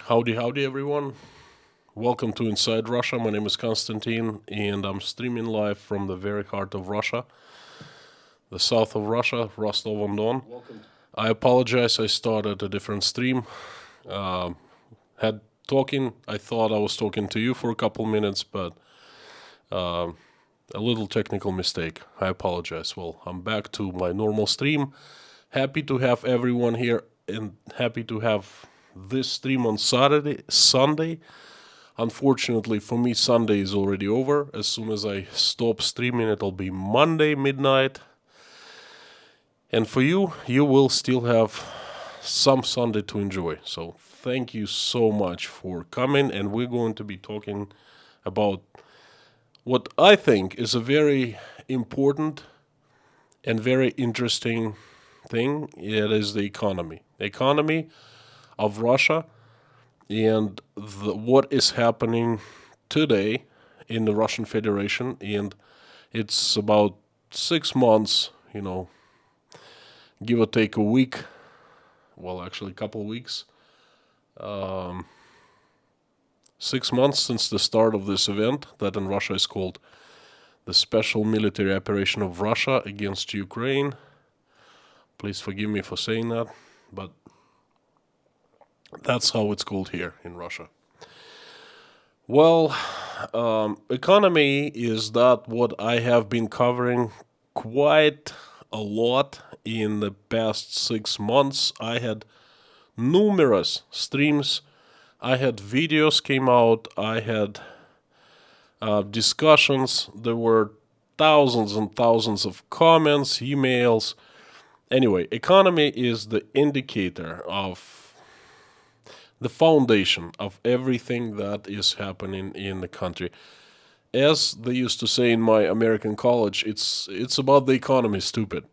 Howdy, howdy, everyone. Welcome to Inside Russia. My name is Konstantin, and I'm streaming live from the very heart of Russia, the south of Russia, Rostov-on-Don. I apologize, I started a different stream. Had talking, I thought I was talking to you for a couple minutes, but a little technical mistake. I apologize. Well, I'm back to my normal stream. Happy to have everyone here, and happy to have this stream on Sunday. Unfortunately for me, Sunday is already over. As soon as I stop streaming, it'll be Monday midnight. And for you, you will still have some Sunday to enjoy. So thank you so much for coming, and we're going to be talking about what I think is a very important and very interesting thing. It is the economy. The economy of Russia and what is happening today in the Russian Federation. And it's about 6 months, give or take a week. Well, actually, a couple weeks. 6 months since the start of this event that in Russia is called the Special Military Operation of Russia against Ukraine. Please forgive me for saying that, but that's how it's called here in Russia. Well, economy is that what I have been covering quite a lot in the past 6 months. I had numerous streams. I had videos came out. I had discussions. There were thousands and thousands of comments, emails. Anyway, economy is the indicator of the foundation of everything that is happening in the country. As they used to say in my American college, it's about the economy, stupid.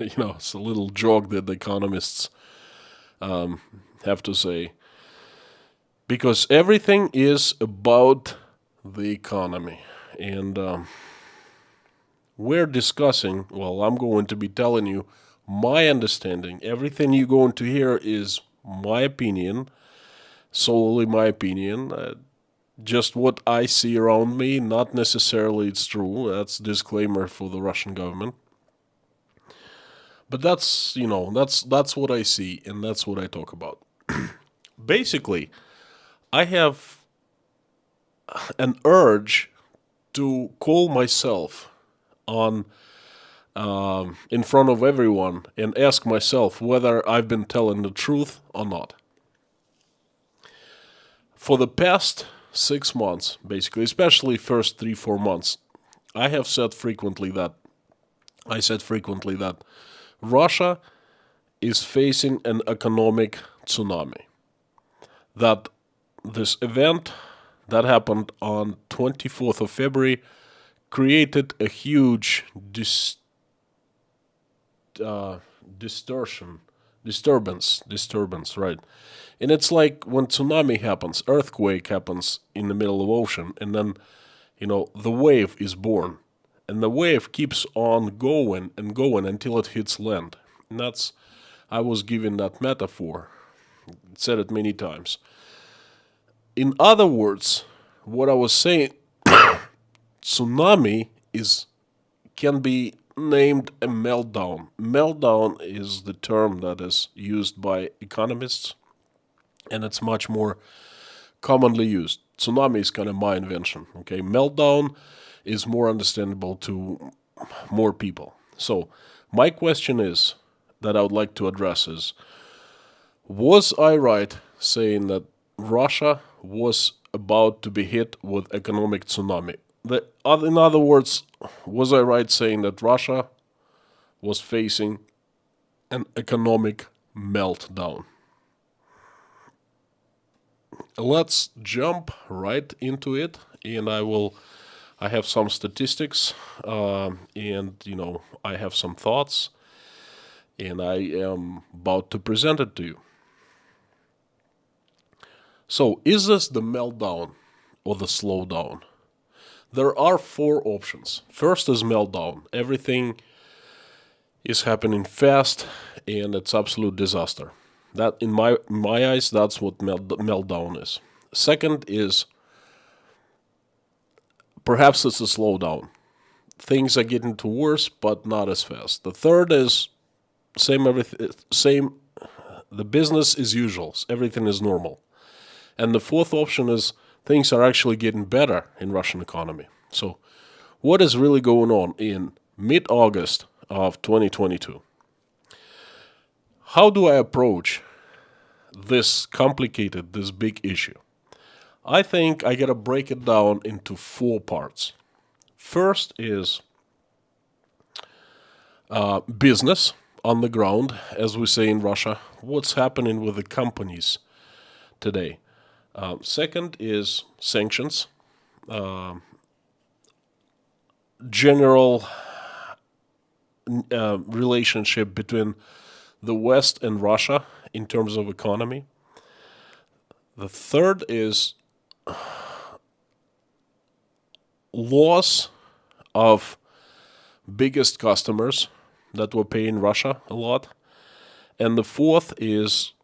It's a little joke that the economists have to say. Because everything is about the economy. And we're discussing, I'm going to be telling you my understanding. Everything you're going to hear is my opinion, solely my opinion, just what I see around me, not necessarily it's true. That's a disclaimer for the Russian government. But that's what I see, and that's what I talk about. Basically, I have an urge to call myself on in front of everyone and ask myself whether I've been telling the truth or not. For the past 6 months, basically, especially first 3-4 months, I said frequently that Russia is facing an economic tsunami. That this event that happened on 24th of February created a huge disturbance, right? And it's like when tsunami happens, earthquake happens in the middle of ocean, and then, the wave is born. And the wave keeps on going and going until it hits land. And I was given that metaphor, said it many times. In other words, what I was saying, tsunami can be named a meltdown. Meltdown is the term that is used by economists, and it's much more commonly used. Tsunami is kind of my invention. Okay, meltdown is more understandable to more people. So my question is that I would like to address is: was I right saying that Russia was about to be hit with economic tsunami? In other words, was I right saying that Russia was facing an economic meltdown? Let's jump right into it, and I have some statistics, and I have some thoughts, and I am about to present it to you. So, is this the meltdown or the slowdown? There are 4 options. First is meltdown. Everything is happening fast, and it's absolute disaster. That in my eyes, that's what meltdown is. Second is perhaps it's a slowdown. Things are getting to worse, but not as fast. The third is same. The business is usual. Everything is normal. And the fourth option is things are actually getting better in Russian economy. So, what is really going on in mid-August of 2022? How do I approach this big issue? I think I gotta break it down into 4 parts. First is business on the ground, as we say in Russia. What's happening with the companies today? Second is sanctions, general relationship between the West and Russia in terms of economy. The third is loss of biggest customers that were paying Russia a lot. And the fourth is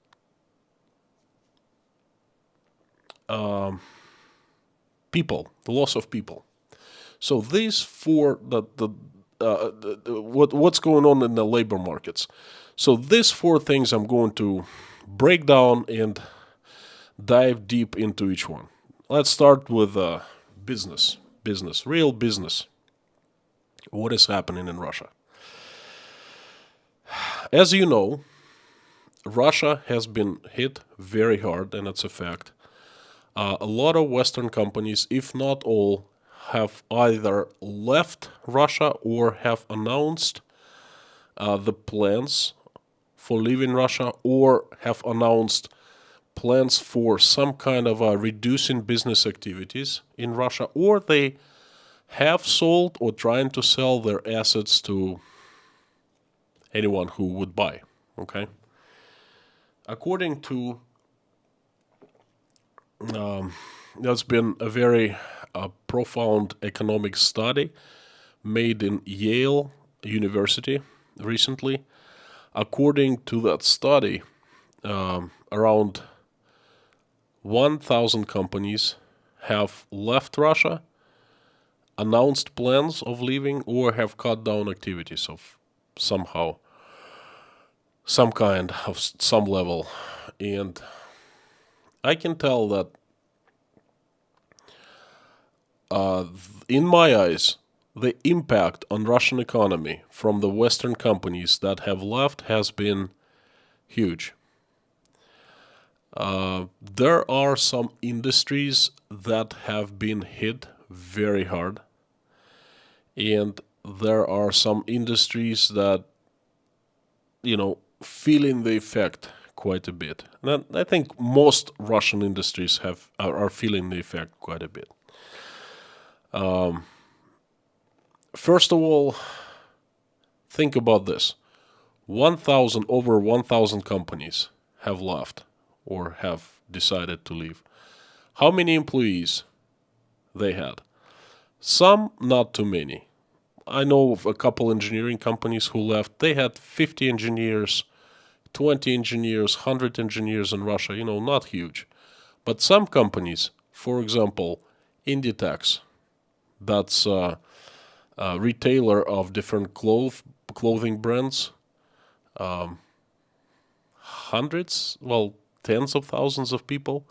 people, the loss of people. So these 4, what's going on in the labor markets. So these 4 things I'm going to break down and dive deep into each one. Let's start with business, real business. What is happening in Russia? As you know, Russia has been hit very hard, and it's a fact. A lot of Western companies, if not all, have either left Russia or have announced the plans for leaving Russia, or have announced plans for some kind of reducing business activities in Russia, or they have sold or trying to sell their assets to anyone who would buy. Okay. According to there's been a very profound economic study made in Yale University recently. According to that study, around 1,000 companies have left Russia, announced plans of leaving, or have cut down activities of somehow, some kind of some level. And I can tell that in my eyes, the impact on Russian economy from the Western companies that have left has been huge. There are some industries that have been hit very hard, and there are some industries that, feeling the effect quite a bit. And I think most Russian industries are feeling the effect quite a bit. First of all, think about this. Over 1,000 companies have left or have decided to leave. How many employees they had? Some, not too many. I know of a couple engineering companies who left. They had 50 engineers, 20 engineers, 100 engineers in Russia, not huge. But some companies, for example, Inditex, that's a retailer of different clothing brands, tens of thousands of people,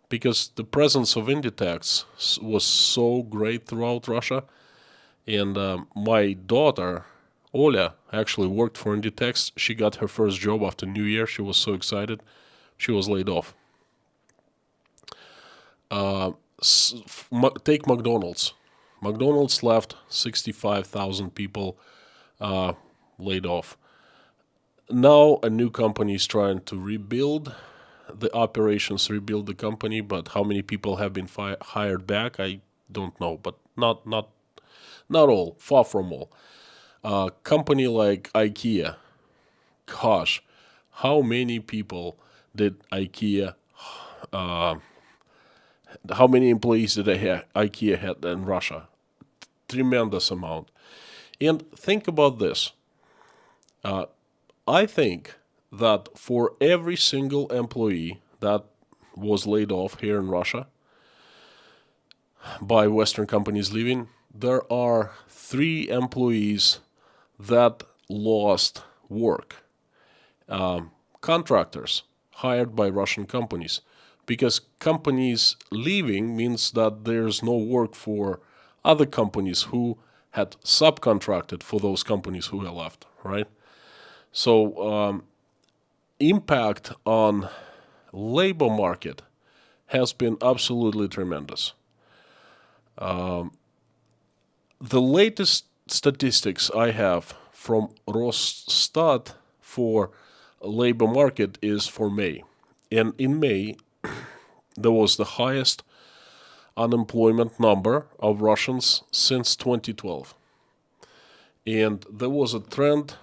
because the presence of Inditex was so great throughout Russia. And my daughter, Oля, actually worked for Inditex. She got her first job after New Year. She was so excited. She was laid off. Take McDonald's. McDonald's left 65,000 people laid off. Now a new company is trying to rebuild the operations, rebuild the company, but how many people have been hired back, I don't know. But not all, far from all. Company like IKEA, gosh, how many people did IKEA, how many employees did IKEA had in Russia? Tremendous amount. And think about this. I think that for every single employee that was laid off here in Russia by Western companies leaving, there are 3 employees that lost work. Contractors hired by Russian companies. Because companies leaving means that there's no work for other companies who had subcontracted for those companies who had left, right? So impact on labor market has been absolutely tremendous. The latest statistics I have from Rostov for labor market is for May. And in May, there was the highest unemployment number of Russians since 2012. And there was a trend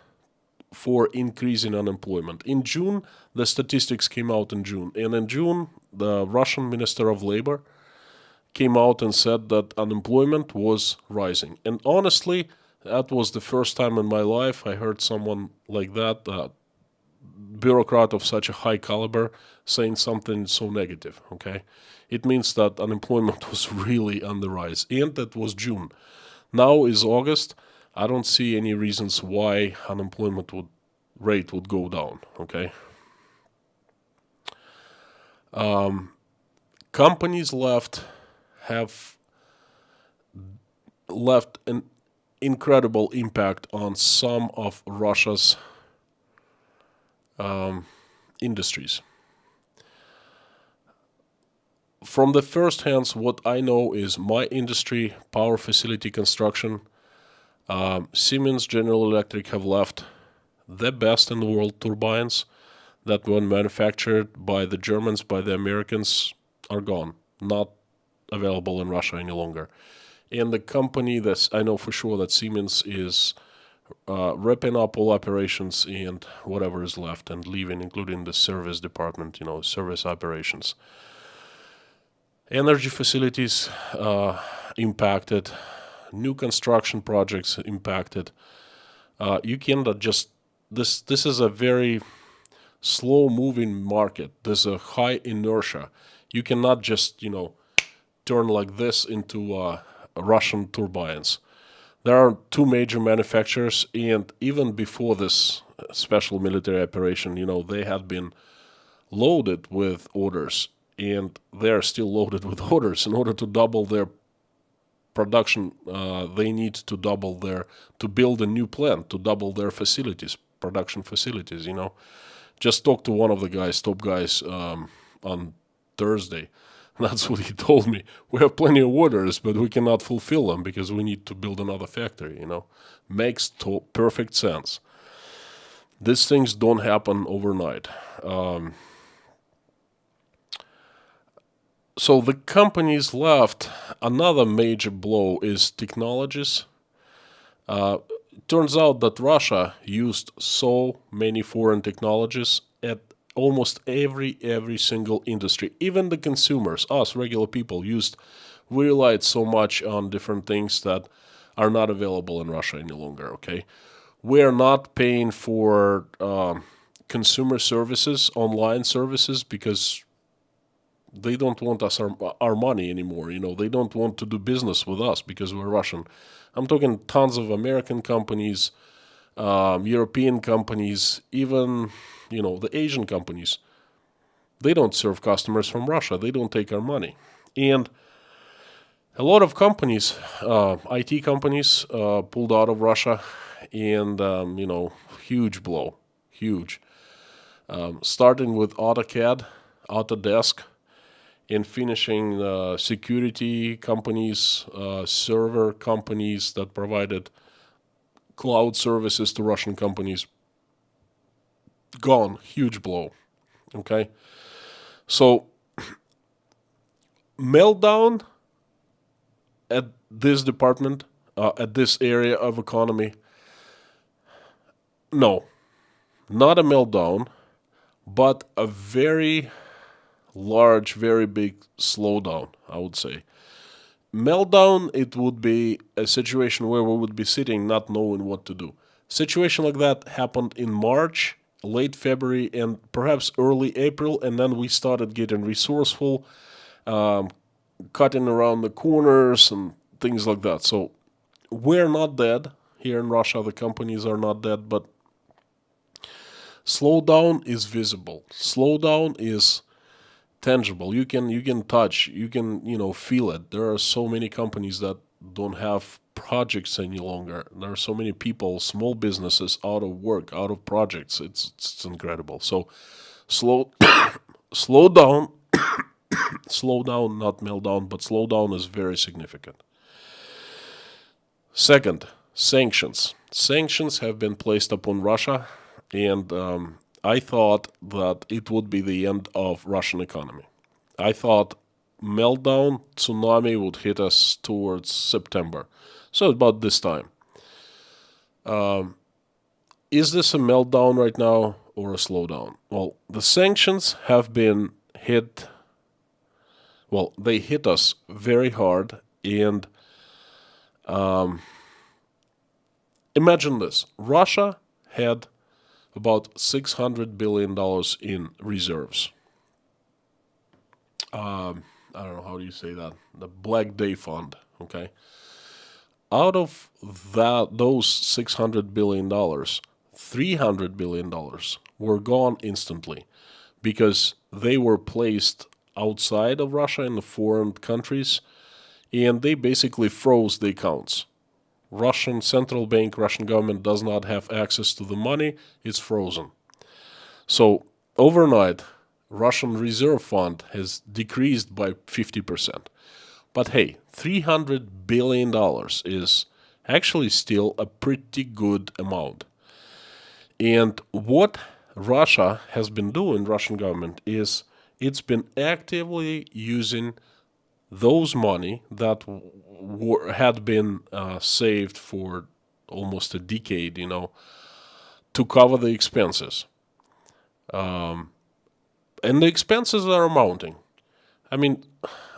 for increasing unemployment. In June, the statistics came out in June. And in June, the Russian Minister of Labor came out and said that unemployment was rising. And honestly, that was the first time in my life I heard someone like that, bureaucrat of such a high caliber, saying something so negative, okay? It means that unemployment was really on the rise. And that was June. Now is August. I don't see any reasons why unemployment rate would go down, okay? Companies have left an incredible impact on some of Russia's industries. From the first hands, what I know is my industry, power facility construction, Siemens, General Electric have left the best in the world turbines that were manufactured by the Germans, by the Americans, are gone, not available in Russia any longer. And the company that I know for sure that Siemens is wrapping up all operations and whatever is left and leaving, including the service department, service operations. Energy facilities impacted, new construction projects impacted. You cannot just, this is a very slow moving market. There's a high inertia. You cannot just, turn like this into Russian turbines. There are 2 major manufacturers, and even before this special military operation, they had been loaded with orders, and they're still loaded with orders. In order to double their production, they need to build a new plant, to double their facilities, production facilities, Just talk to one of the top guys on Thursday. That's what he told me. We have plenty of orders, but we cannot fulfill them because we need to build another factory, Makes perfect sense. These things don't happen overnight. So the companies left. Another major blow is technologies. Turns out that Russia used so many foreign technologies at almost every single industry. Even the consumers, us regular people, we relied so much on different things that are not available in Russia any longer, okay? We're not paying for consumer services, online services, because they don't want our money anymore, They don't want to do business with us because we're Russian. I'm talking tons of American companies, European companies, even, the Asian companies. They don't serve customers from Russia. They don't take our money. And a lot of companies, IT companies, pulled out of Russia, and, huge blow, huge. Starting with AutoCAD, Autodesk, and finishing security companies, server companies that provided cloud services to Russian companies. Gone. Huge blow. Okay? So, meltdown at this department, at this area of economy. No. Not a meltdown, but a very large, very big slowdown, I would say. Meltdown, it would be a situation where we would be sitting not knowing what to do. Situation like that happened in March late February and perhaps early April, and then we started getting resourceful, cutting around the corners and things like that. So we're not dead here in Russia. The companies are not dead, but slowdown is visible. Slowdown is tangible. You can touch. You can feel it. There are so many companies that don't have projects any longer. There are so many people, small businesses, out of work, out of projects. It's incredible. So slow down, slow down, not meltdown, but slow down is very significant. Second, sanctions. Sanctions have been placed upon Russia, and I thought that it would be the end of Russian economy. I thought meltdown, tsunami would hit us towards September. So about this time. Is this a meltdown right now or a slowdown? Well, the sanctions have been hit. Well, they hit us very hard, and imagine this. Russia had about $600 billion in reserves. I don't know, how do you say that? The Black Day Fund, okay? Out of those $600 billion, $300 billion were gone instantly because they were placed outside of Russia in the foreign countries, and they basically froze the accounts. Russian central bank, Russian government does not have access to the money. It's frozen. So overnight, Russian reserve fund has decreased by 50%. But hey, $300 billion is actually still a pretty good amount. And what Russia has been doing, Russian government, is it's been actively using those money that had been saved for almost a decade, to cover the expenses. And the expenses are mounting. I mean,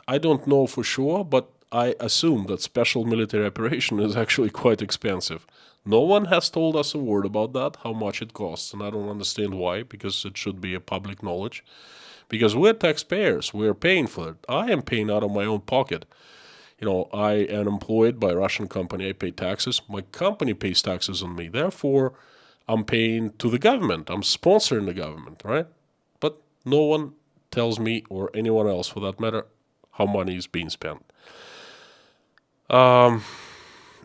I don't know for sure, but I assume that special military operation is actually quite expensive. No one has told us a word about that, how much it costs, and I don't understand why, because it should be a public knowledge. Because we're taxpayers, we're paying for it. I am paying out of my own pocket. I am employed by a Russian company, I pay taxes. My company pays taxes on me. Therefore, I'm paying to the government. I'm sponsoring the government, right? But no one tells me, or anyone else for that matter, how money is being spent.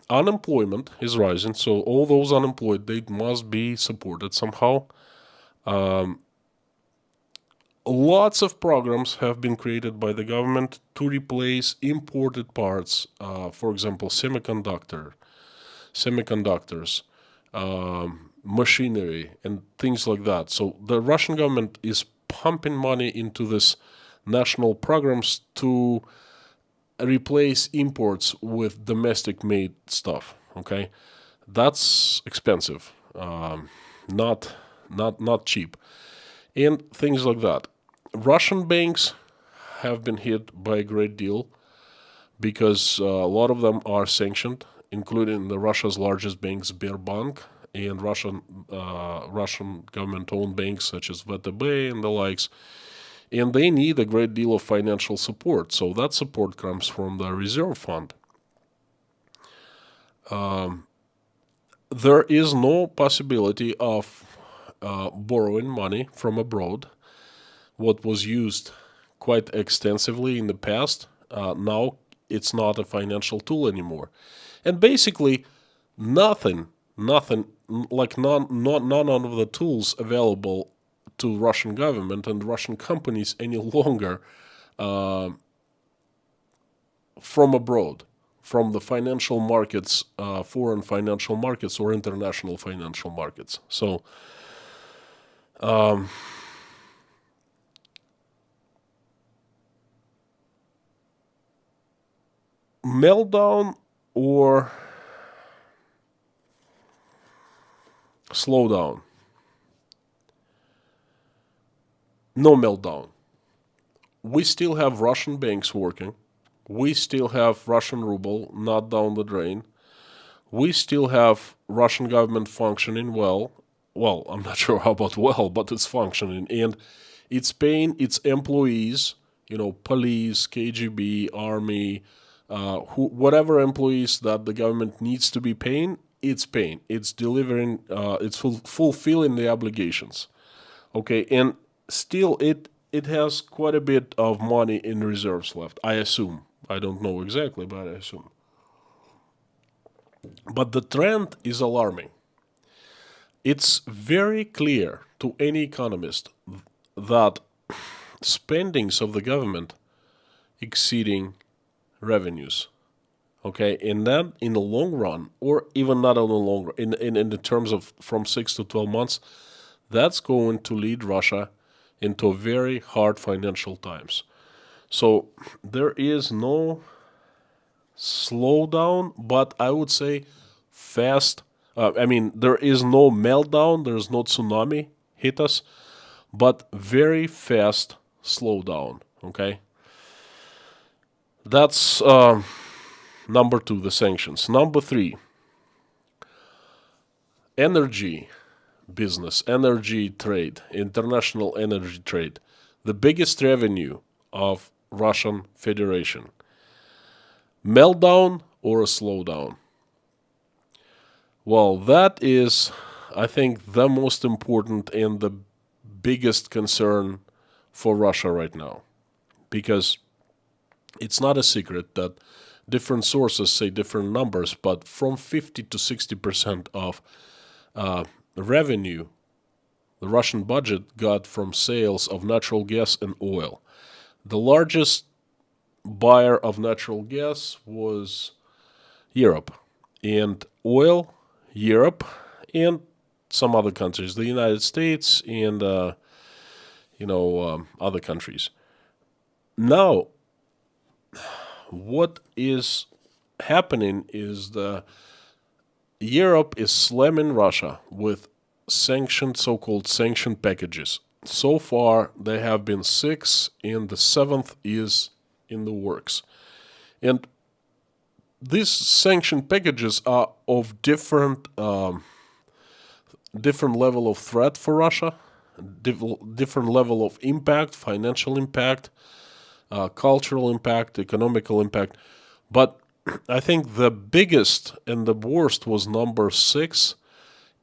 Unemployment is rising, so all those unemployed, they must be supported somehow. Lots of programs have been created by the government to replace imported parts, for example, semiconductors, machinery, and things like that. So the Russian government is pumping money into this national programs to replace imports with domestic-made stuff. Okay, that's expensive, not cheap, and things like that. Russian banks have been hit by a great deal because a lot of them are sanctioned, including Russia's largest bank, Sberbank, and Russian government-owned banks such as VTB and the likes. And they need a great deal of financial support. So that support comes from the reserve fund. There is no possibility of borrowing money from abroad. What was used quite extensively in the past, now it's not a financial tool anymore. And basically, nothing, like none of the tools available to Russian government and Russian companies any longer from abroad, from the financial markets, foreign financial markets or international financial markets. So meltdown or slowdown? No meltdown. We still have Russian banks working. We still have Russian ruble not down the drain. We still have Russian government functioning well. well, I'm not sure how about well, but it's functioning. And it's paying its employees, police, KGB, army, whatever employees that the government needs to be paying, it's paying. It's delivering, it's fulfilling the obligations. Okay, and still it has quite a bit of money in reserves left, I assume. I don't know exactly, but I assume. But the trend is alarming. It's very clear to any economist that spendings of the government exceeding revenues. Okay, and then in the long run, or even not in the long run, in the terms of from 6 to 12 months, that's going to lead Russia into very hard financial times. So there is no slowdown, but I would say fast. There is no meltdown, there's no tsunami hit us, but very fast slowdown. Okay, that's number two, the sanctions. Number three, energy business, energy trade, international energy trade, the biggest revenue of Russian Federation. Meltdown or a slowdown? Well, that is, I think, the most important and the biggest concern for Russia right now. Because it's not a secret that different sources say different numbers, but from 50 to 60% of revenue the Russian budget got from sales of natural gas and oil. The largest buyer of natural gas was Europe, and oil, Europe, and some other countries, the United States and other countries. Now, what is happening is Europe is slamming Russia with so-called sanctioned packages. So far, there have been 6, and the 7th is in the works. And these sanctioned packages are of different level of threat for Russia, different level of impact, financial impact, cultural impact, economical impact. But I think the biggest and the worst was number 6.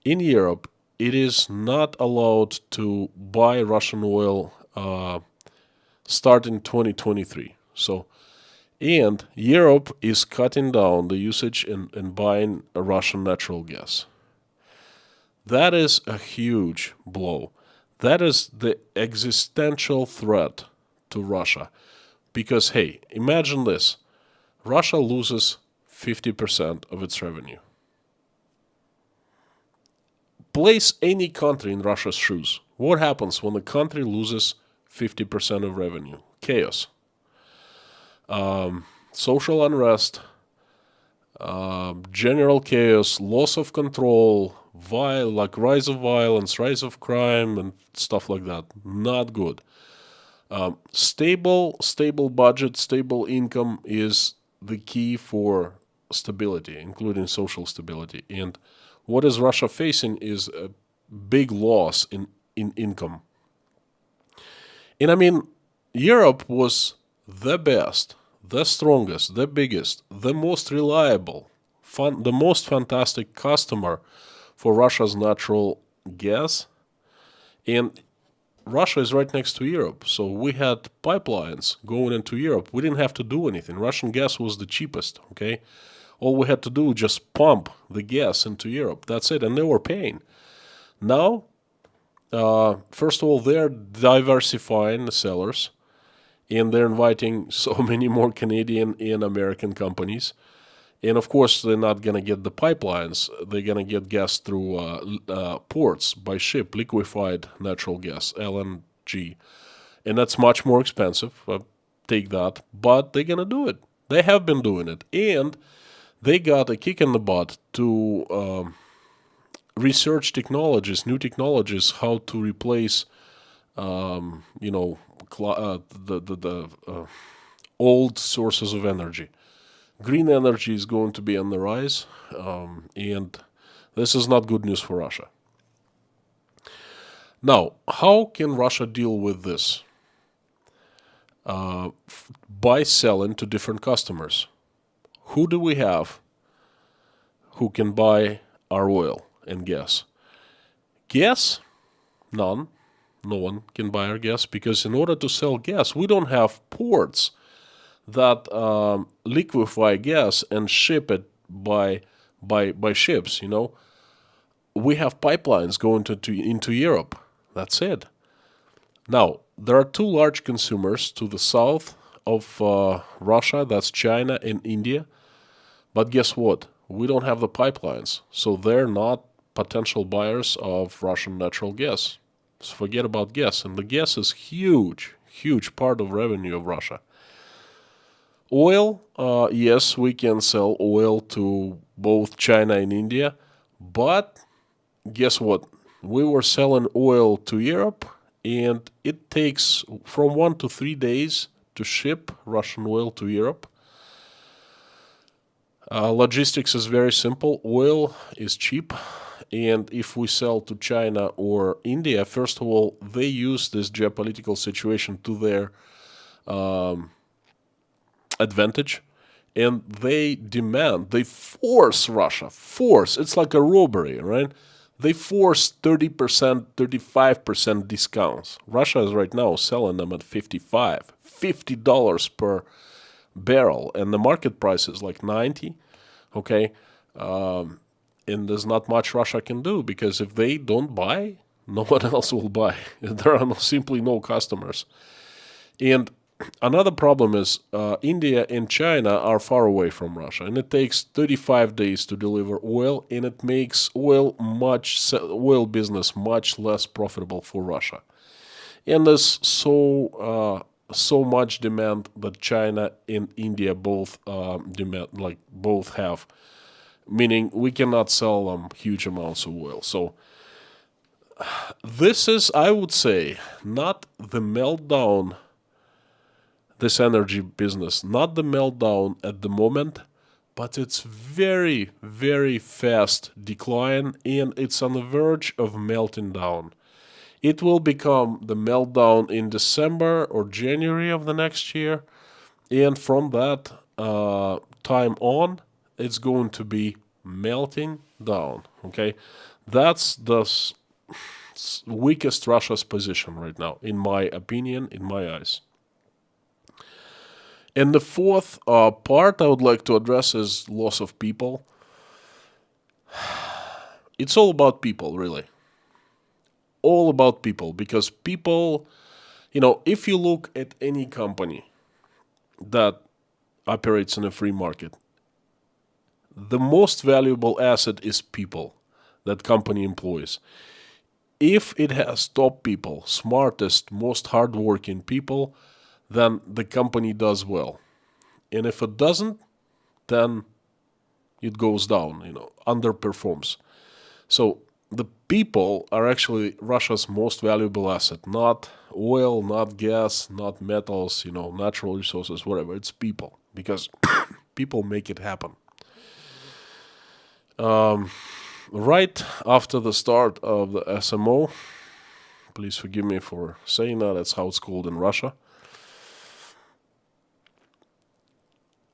In Europe, it is not allowed to buy Russian oil starting 2023. And Europe is cutting down the usage in buying Russian natural gas. That is a huge blow. That is the existential threat to Russia. Because, hey, imagine this. Russia loses 50% of its revenue. Place any country in Russia's shoes. What happens when the country loses 50% of revenue? Chaos. Social unrest, general chaos, loss of control, rise of violence, rise of crime, and stuff like that. Not good. Stable budget, stable income is the key for stability, including social stability. And what is Russia facing is a big loss in income. And Europe was the best, the strongest, the biggest, the most reliable, the most fantastic customer for Russia's natural gas. And Russia is right next to Europe, so we had pipelines going into Europe. We didn't have to do anything. Russian gas was the cheapest, okay? All we had to do was just pump the gas into Europe. That's it, and they were paying. Now, first of all, they're diversifying the sellers, and they're inviting so many more Canadian and American companies. And of course, they're not going to get the pipelines. They're going to get gas through ports by ship, liquefied natural gas, LNG. And that's much more expensive. Take that. But they're going to do it. They have been doing it. And they got a kick in the butt to research technologies, new technologies, how to replace, the old sources of energy. Green energy is going to be on the rise, and this is not good news for Russia. Now, how can Russia deal with this? By selling to different customers. Who do we have who can buy our oil and gas? Gas? None. No one can buy our gas because in order to sell gas, we don't have ports that liquefy gas and ship it by ships. We have pipelines going into Europe. That's it. Now, there are two large consumers to the south of Russia. That's China and India. But guess what? We don't have the pipelines, so they're not potential buyers of Russian natural gas. So forget about gas, and the gas is huge part of revenue of Russia. Oil, yes, we can sell oil to both China and India, but guess what? We were selling oil to Europe, and it takes from 1 to 3 days to ship Russian oil to Europe. Logistics is very simple. Oil is cheap. And if we sell to China or India, first of all, they use this geopolitical situation to their advantage. And they force Russia, it's like a robbery, right? They force 30%, 35% discounts. Russia is right now selling them at $50 per barrel, and the market price is like 90. Okay, and there's not much Russia can do because if they don't buy, no one else will buy. There are simply no customers. And another problem is India and China are far away from Russia, and it takes 35 days to deliver oil, and it makes oil business much less profitable for Russia. And there's so much demand that China and India both have, meaning we cannot sell them huge amounts of oil. So this is, I would say, not the meltdown, this energy business, not the meltdown at the moment, but it's very, very fast decline, and it's on the verge of melting down. It will become the meltdown in December or January of the next year. And from that time on, it's going to be melting down. Okay? That's the weakest Russia's position right now, in my opinion, in my eyes. And the fourth part I would like to address is loss of people. It's all about people, really. All about people, because people, if you look at any company that operates in a free market, the most valuable asset is people that company employs. If it has top people, smartest, most hardworking people, then the company does well. And if it doesn't, then it goes down, underperforms. So the people are actually Russia's most valuable asset, not oil, not gas, not metals, natural resources, whatever. It's people, because people make it happen. Right after the start of the SMO, please forgive me for saying that, that's how it's called in Russia,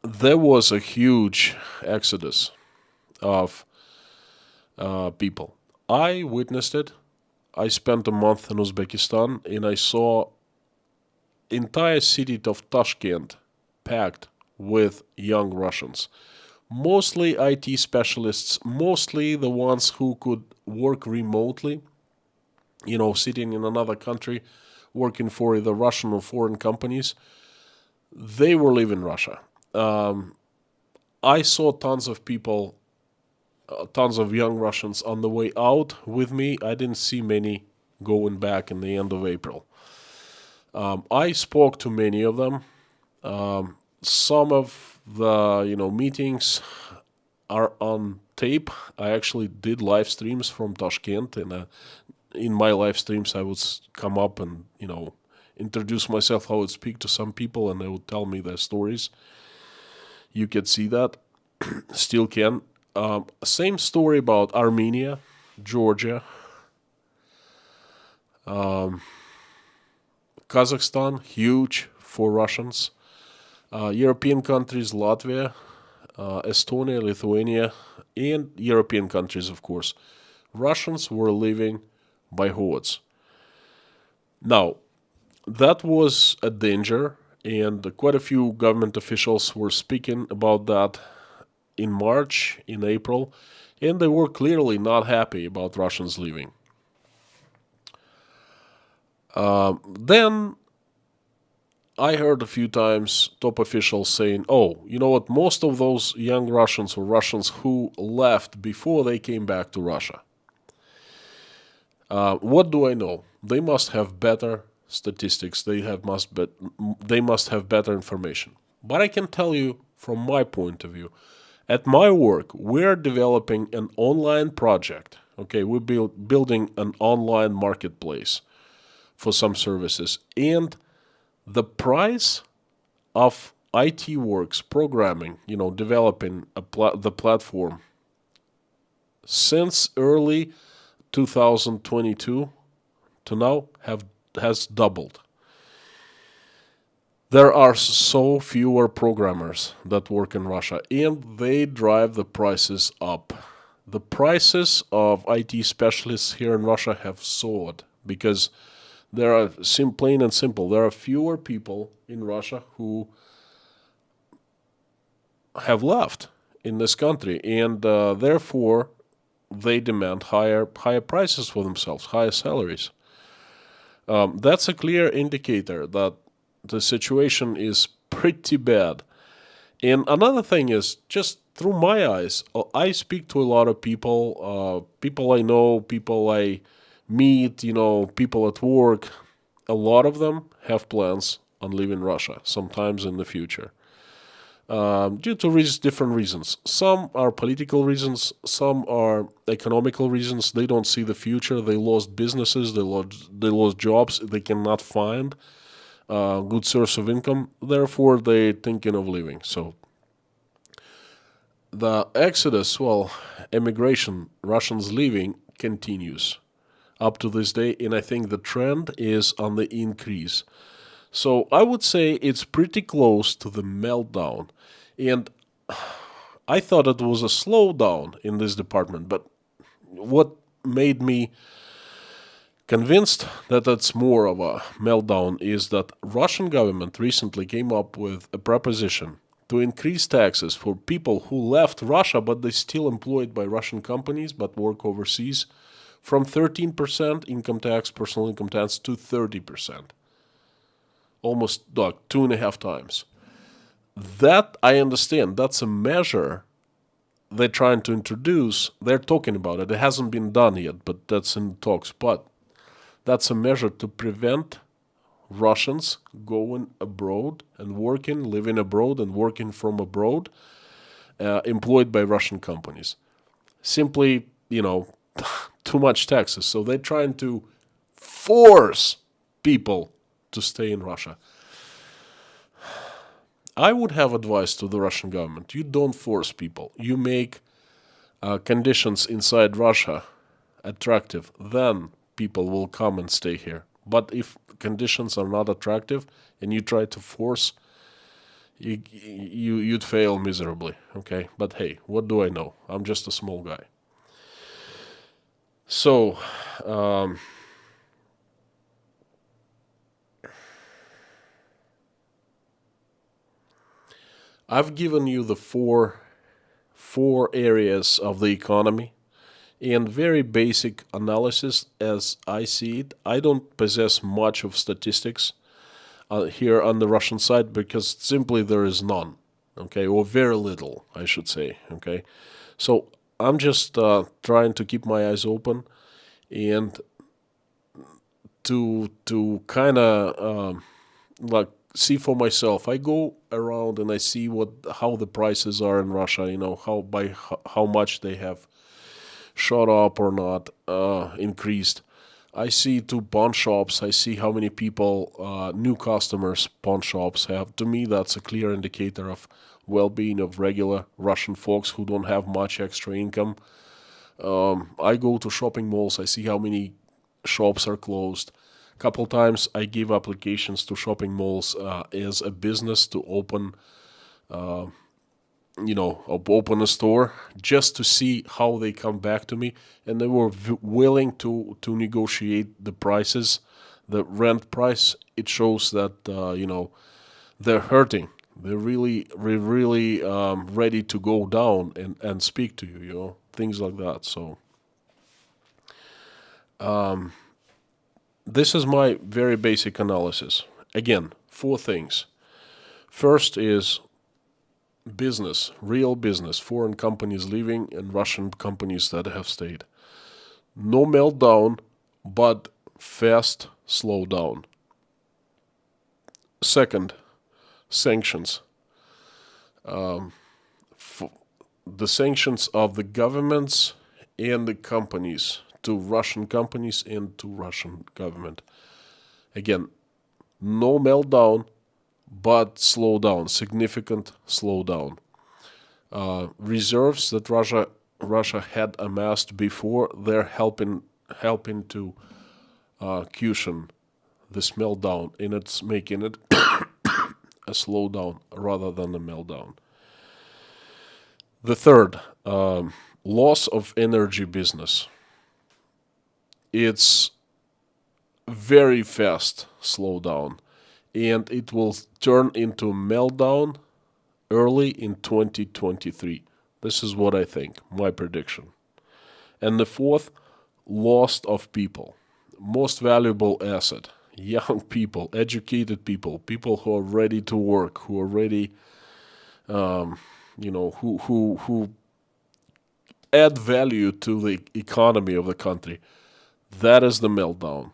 there was a huge exodus of people. I witnessed it. I spent a month in Uzbekistan, and I saw entire city of Tashkent packed with young Russians. Mostly IT specialists, mostly the ones who could work remotely, sitting in another country, working for either Russian or foreign companies. They were leaving Russia. I saw tons of people, tons of young Russians on the way out with me. I didn't see many going back in the end of April. I spoke to many of them. Some of the meetings are on tape. I actually did live streams from Tashkent, and in my live streams I would come up and introduce myself. I would speak to some people, and they would tell me their stories. You could see that, still can. Same story about Armenia, Georgia, Kazakhstan, huge for Russians. European countries, Latvia, Estonia, Lithuania, and European countries, of course. Russians were leaving by hordes. Now, that was a danger, and quite a few government officials were speaking about that in March, in April, and they were clearly not happy about Russians leaving. Then I heard a few times top officials saying, oh, you know what, most of those young Russians or Russians who left before they came back to Russia. What do I know? They must have better statistics. They must have better information. But I can tell you from my point of view, at my work, we're developing an online project. Okay, we're building an online marketplace for some services. And the price of IT works, programming, developing the platform since early 2022 to now has doubled. There are so fewer programmers that work in Russia, and they drive the prices up. The prices of IT specialists here in Russia have soared because there are, plain and simple, there are fewer people in Russia who have left in this country, and therefore they demand higher prices for themselves, higher salaries. That's a clear indicator that the situation is pretty bad. And another thing is, just through my eyes, I speak to a lot of people, people I know, people I meet, people at work. A lot of them have plans on leaving Russia sometimes in the future. Due to different reasons. Some are political reasons, some are economical reasons. They don't see the future. They lost businesses, they lost jobs. They cannot find a good source of income. Therefore, they're thinking of leaving. So the exodus, emigration, Russians leaving continues up to this day, and I think the trend is on the increase. So I would say it's pretty close to the meltdown. And I thought it was a slowdown in this department, but what made me convinced that it's more of a meltdown is that Russian government recently came up with a proposition to increase taxes for people who left Russia but they still employed by Russian companies but work overseas from 13% income tax, personal income tax, to 30%. Almost like 2.5 times. That I understand. That's a measure they're trying to introduce. They're talking about it. It hasn't been done yet, but that's in talks. But that's a measure to prevent Russians going abroad and working, living abroad and working from abroad, employed by Russian companies. Simply, too much taxes. So they're trying to force people to stay in Russia. I would have advice to the Russian government. You don't force people. You make conditions inside Russia attractive. Then people will come and stay here. But if conditions are not attractive and you try to force, you'd fail miserably. Okay? But hey, what do I know? I'm just a small guy. So, I've given you the four areas of the economy and very basic analysis as I see it. I don't possess much of statistics here on the Russian side because simply there is none, okay, or very little, I should say, okay. So I'm just trying to keep my eyes open and to kind of like see for myself. I go around and I see how the prices are in Russia. How much they have shot up or not, increased. I see to pawn shops. I see how many people, new customers, pawn shops have. To me, that's a clear indicator of well-being of regular Russian folks who don't have much extra income. I go to shopping malls. I see how many shops are closed. Couple times I give applications to shopping malls as a business to open, open a store just to see how they come back to me, and they were willing to negotiate the prices, the rent price. It shows that they're hurting. They're really ready to go down and speak to you. Things like that. So this is my very basic analysis. Again, four things. First is business, real business, foreign companies leaving and Russian companies that have stayed. No meltdown, but fast slowdown. Second, sanctions. The sanctions of the governments and the companies to Russian companies and to Russian government. Again, no meltdown, but slowdown, significant slowdown. Reserves that Russia had amassed before, they're helping to cushion this meltdown, and it's making it a slowdown rather than a meltdown. The third, loss of energy business. It's very fast slowdown, and it will turn into meltdown early in 2023. This is what I think, my prediction. And the fourth, loss of people. Most valuable asset, young people, educated people, people who are ready to work, who are ready, who add value to the economy of the country. That is the meltdown.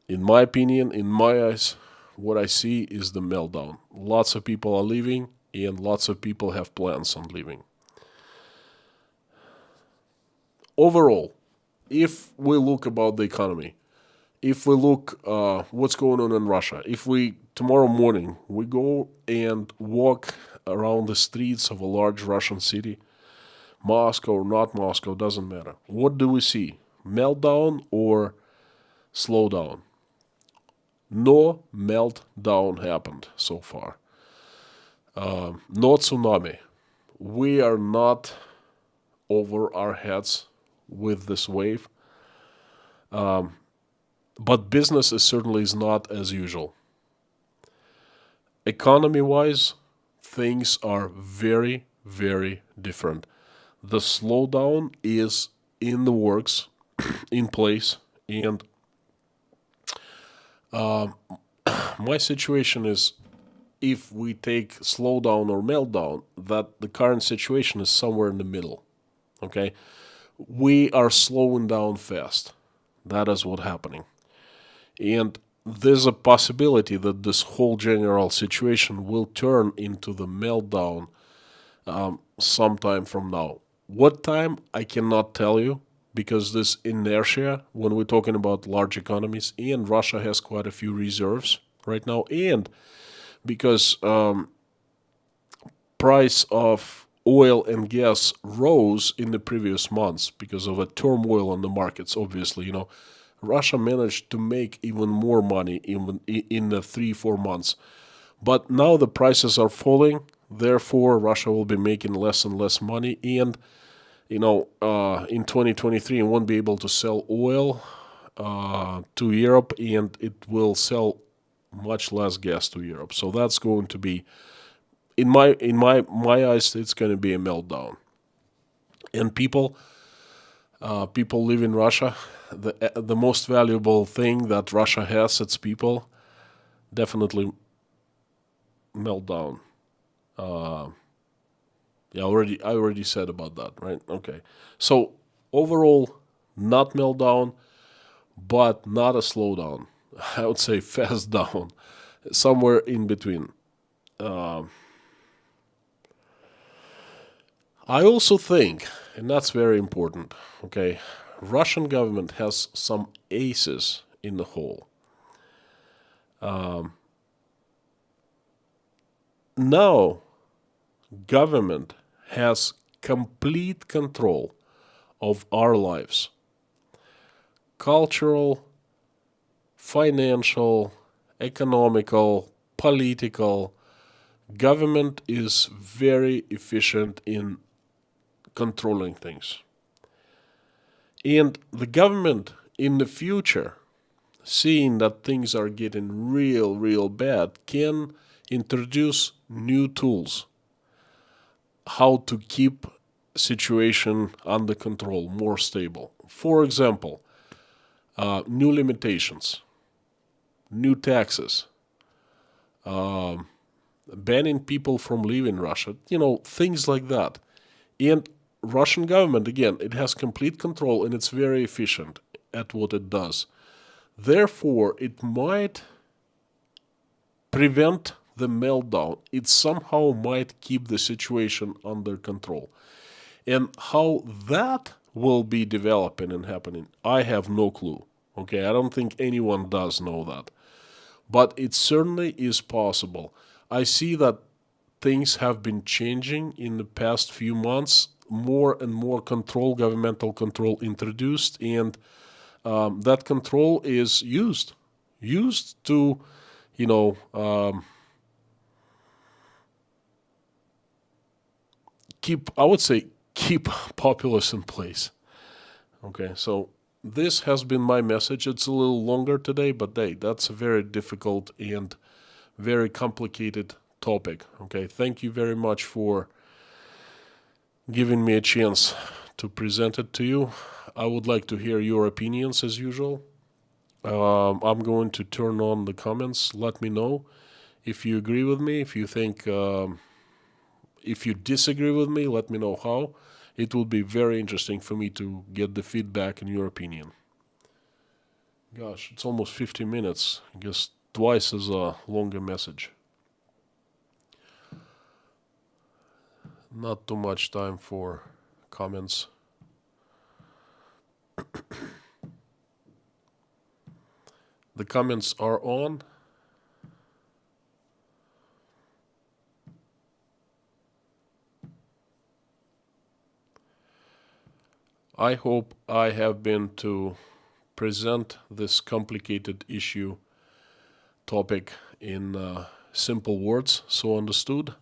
In my opinion, in my eyes, what I see is the meltdown. Lots of people are leaving, and lots of people have plans on leaving. Overall, if we look about the economy, if we look what's going on in Russia, if we tomorrow morning we go and walk around the streets of a large Russian city, Moscow or not Moscow, doesn't matter. What do we see? Meltdown or slowdown? No meltdown happened so far. No tsunami. We are not over our heads with this wave. But business is certainly is not as usual. Economy-wise, things are very, very different. The slowdown is in the works, in place, and my situation is, if we take slowdown or meltdown, that the current situation is somewhere in the middle. Okay, we are slowing down fast. That is what's happening, and there's a possibility that this whole general situation will turn into the meltdown sometime from now. What time, I cannot tell you, because this inertia, when we're talking about large economies, and Russia has quite a few reserves right now, and because price of oil and gas rose in the previous months because of a turmoil on the markets, obviously, Russia managed to make even more money even in the 3-4 months. But now the prices are falling, therefore Russia will be making less and less money, and in 2023 it won't be able to sell oil to Europe, and it will sell much less gas to Europe. So that's going to be, in my eyes, it's going to be a meltdown. And people live in Russia. The most valuable thing that Russia has, its people, definitely meltdown. I already said about that, right? Okay. So overall, not meltdown, but not a slowdown. I would say fast down, somewhere in between. I also think, and that's very important, okay, Russian government has some aces in the hole. Now, government has complete control of our lives. cultural, financial, economical, political, government is very efficient in controlling things. And the government in the future, seeing that things are getting real bad, can introduce new tools how to keep situation under control, more stable. For example, new limitations, new taxes, banning people from leaving Russia, things like that. And Russian government, again, it has complete control and it's very efficient at what it does. Therefore, it might prevent the meltdown. It somehow might keep the situation under control. And how that will be developing and happening, I have no clue. Okay, I don't think anyone does know that. But it certainly is possible. I see that things have been changing in the past few months. More and more control, governmental control introduced, and that control is used to, keep populace in place. Okay, so this has been my message. It's a little longer today, but hey, that's a very difficult and very complicated topic. Okay, thank you very much for giving me a chance to present it to you. I would like to hear your opinions as usual. I'm going to turn on the comments. Let me know if you agree with me, if you think, if you disagree with me, let me know how. It will be very interesting for me to get the feedback and your opinion. Gosh, it's almost 50 minutes. I guess twice as a longer message. Not too much time for comments. The comments are on. I hope I have been to present this complicated issue topic in simple words, so understood.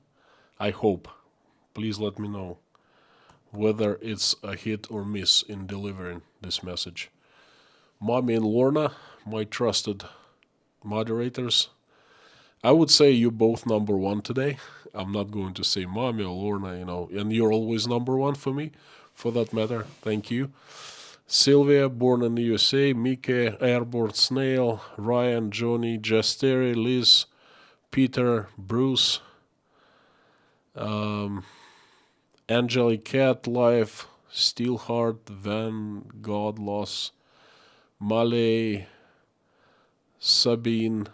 I hope. Please let me know whether it's a hit or miss in delivering this message. Mommy and Lorna, my trusted moderators, I would say you're both number one today. I'm not going to say Mommy or Lorna, and you're always number one for me, for that matter. Thank you. Sylvia, born in the USA, Mika, Airborne Snail, Ryan, Johnny, Jasteri, Liz, Peter, Bruce, Angelic Cat, Life, Steelheart, Van, Godloss, Malay, Sabine,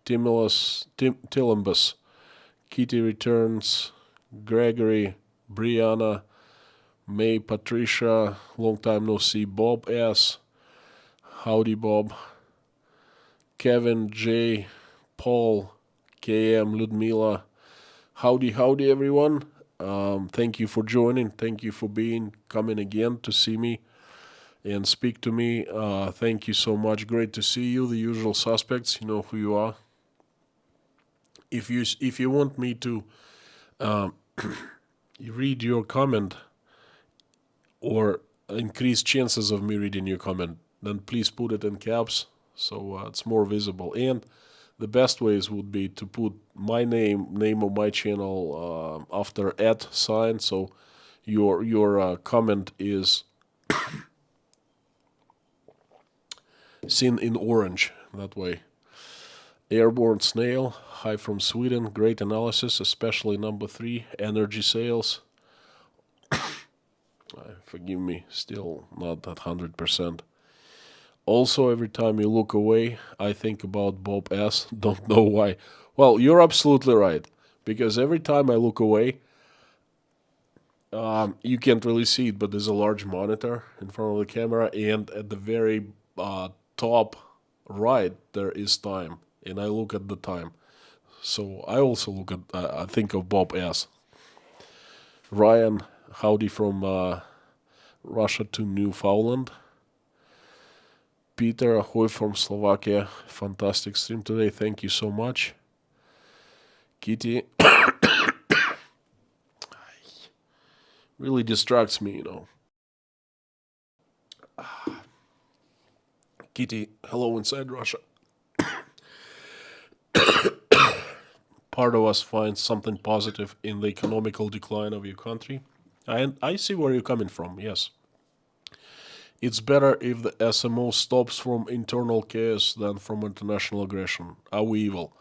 Tilimbus, Kitty Returns, Gregory, Brianna, May, Patricia, long time no see, Bob S, Howdy Bob, Kevin, J, Paul, KM, Ludmila, howdy everyone. Thank you for joining. Thank you for coming again to see me and speak to me. Thank you so much. Great to see you. The usual suspects, you know who you are. If you want me to read your comment or increase chances of me reading your comment, then please put it in caps so it's more visible. And the best ways would be to put my name of my channel after @ so your comment is seen in orange that way. Airborne Snail, hi from Sweden, great analysis, especially number 3, energy sales. Forgive me, still not at 100%. Also, every time you look away, I think about Bob S. Don't know why. Well, you're absolutely right, because every time I look away, you can't really see it, but there's a large monitor in front of the camera, and at the very top right, there is time, and I look at the time. So I also look at, I think of Bob S. Ryan, howdy from Russia to Newfoundland. Peter, ahoy from Slovakia. Fantastic stream today. Thank you so much. Kitty really distracts me, you know. Kitty, hello inside Russia. Part of us finds something positive in the economical decline of your country. I see where you're coming from, yes. It's better if the SMO stops from internal chaos than from international aggression. Are we evil?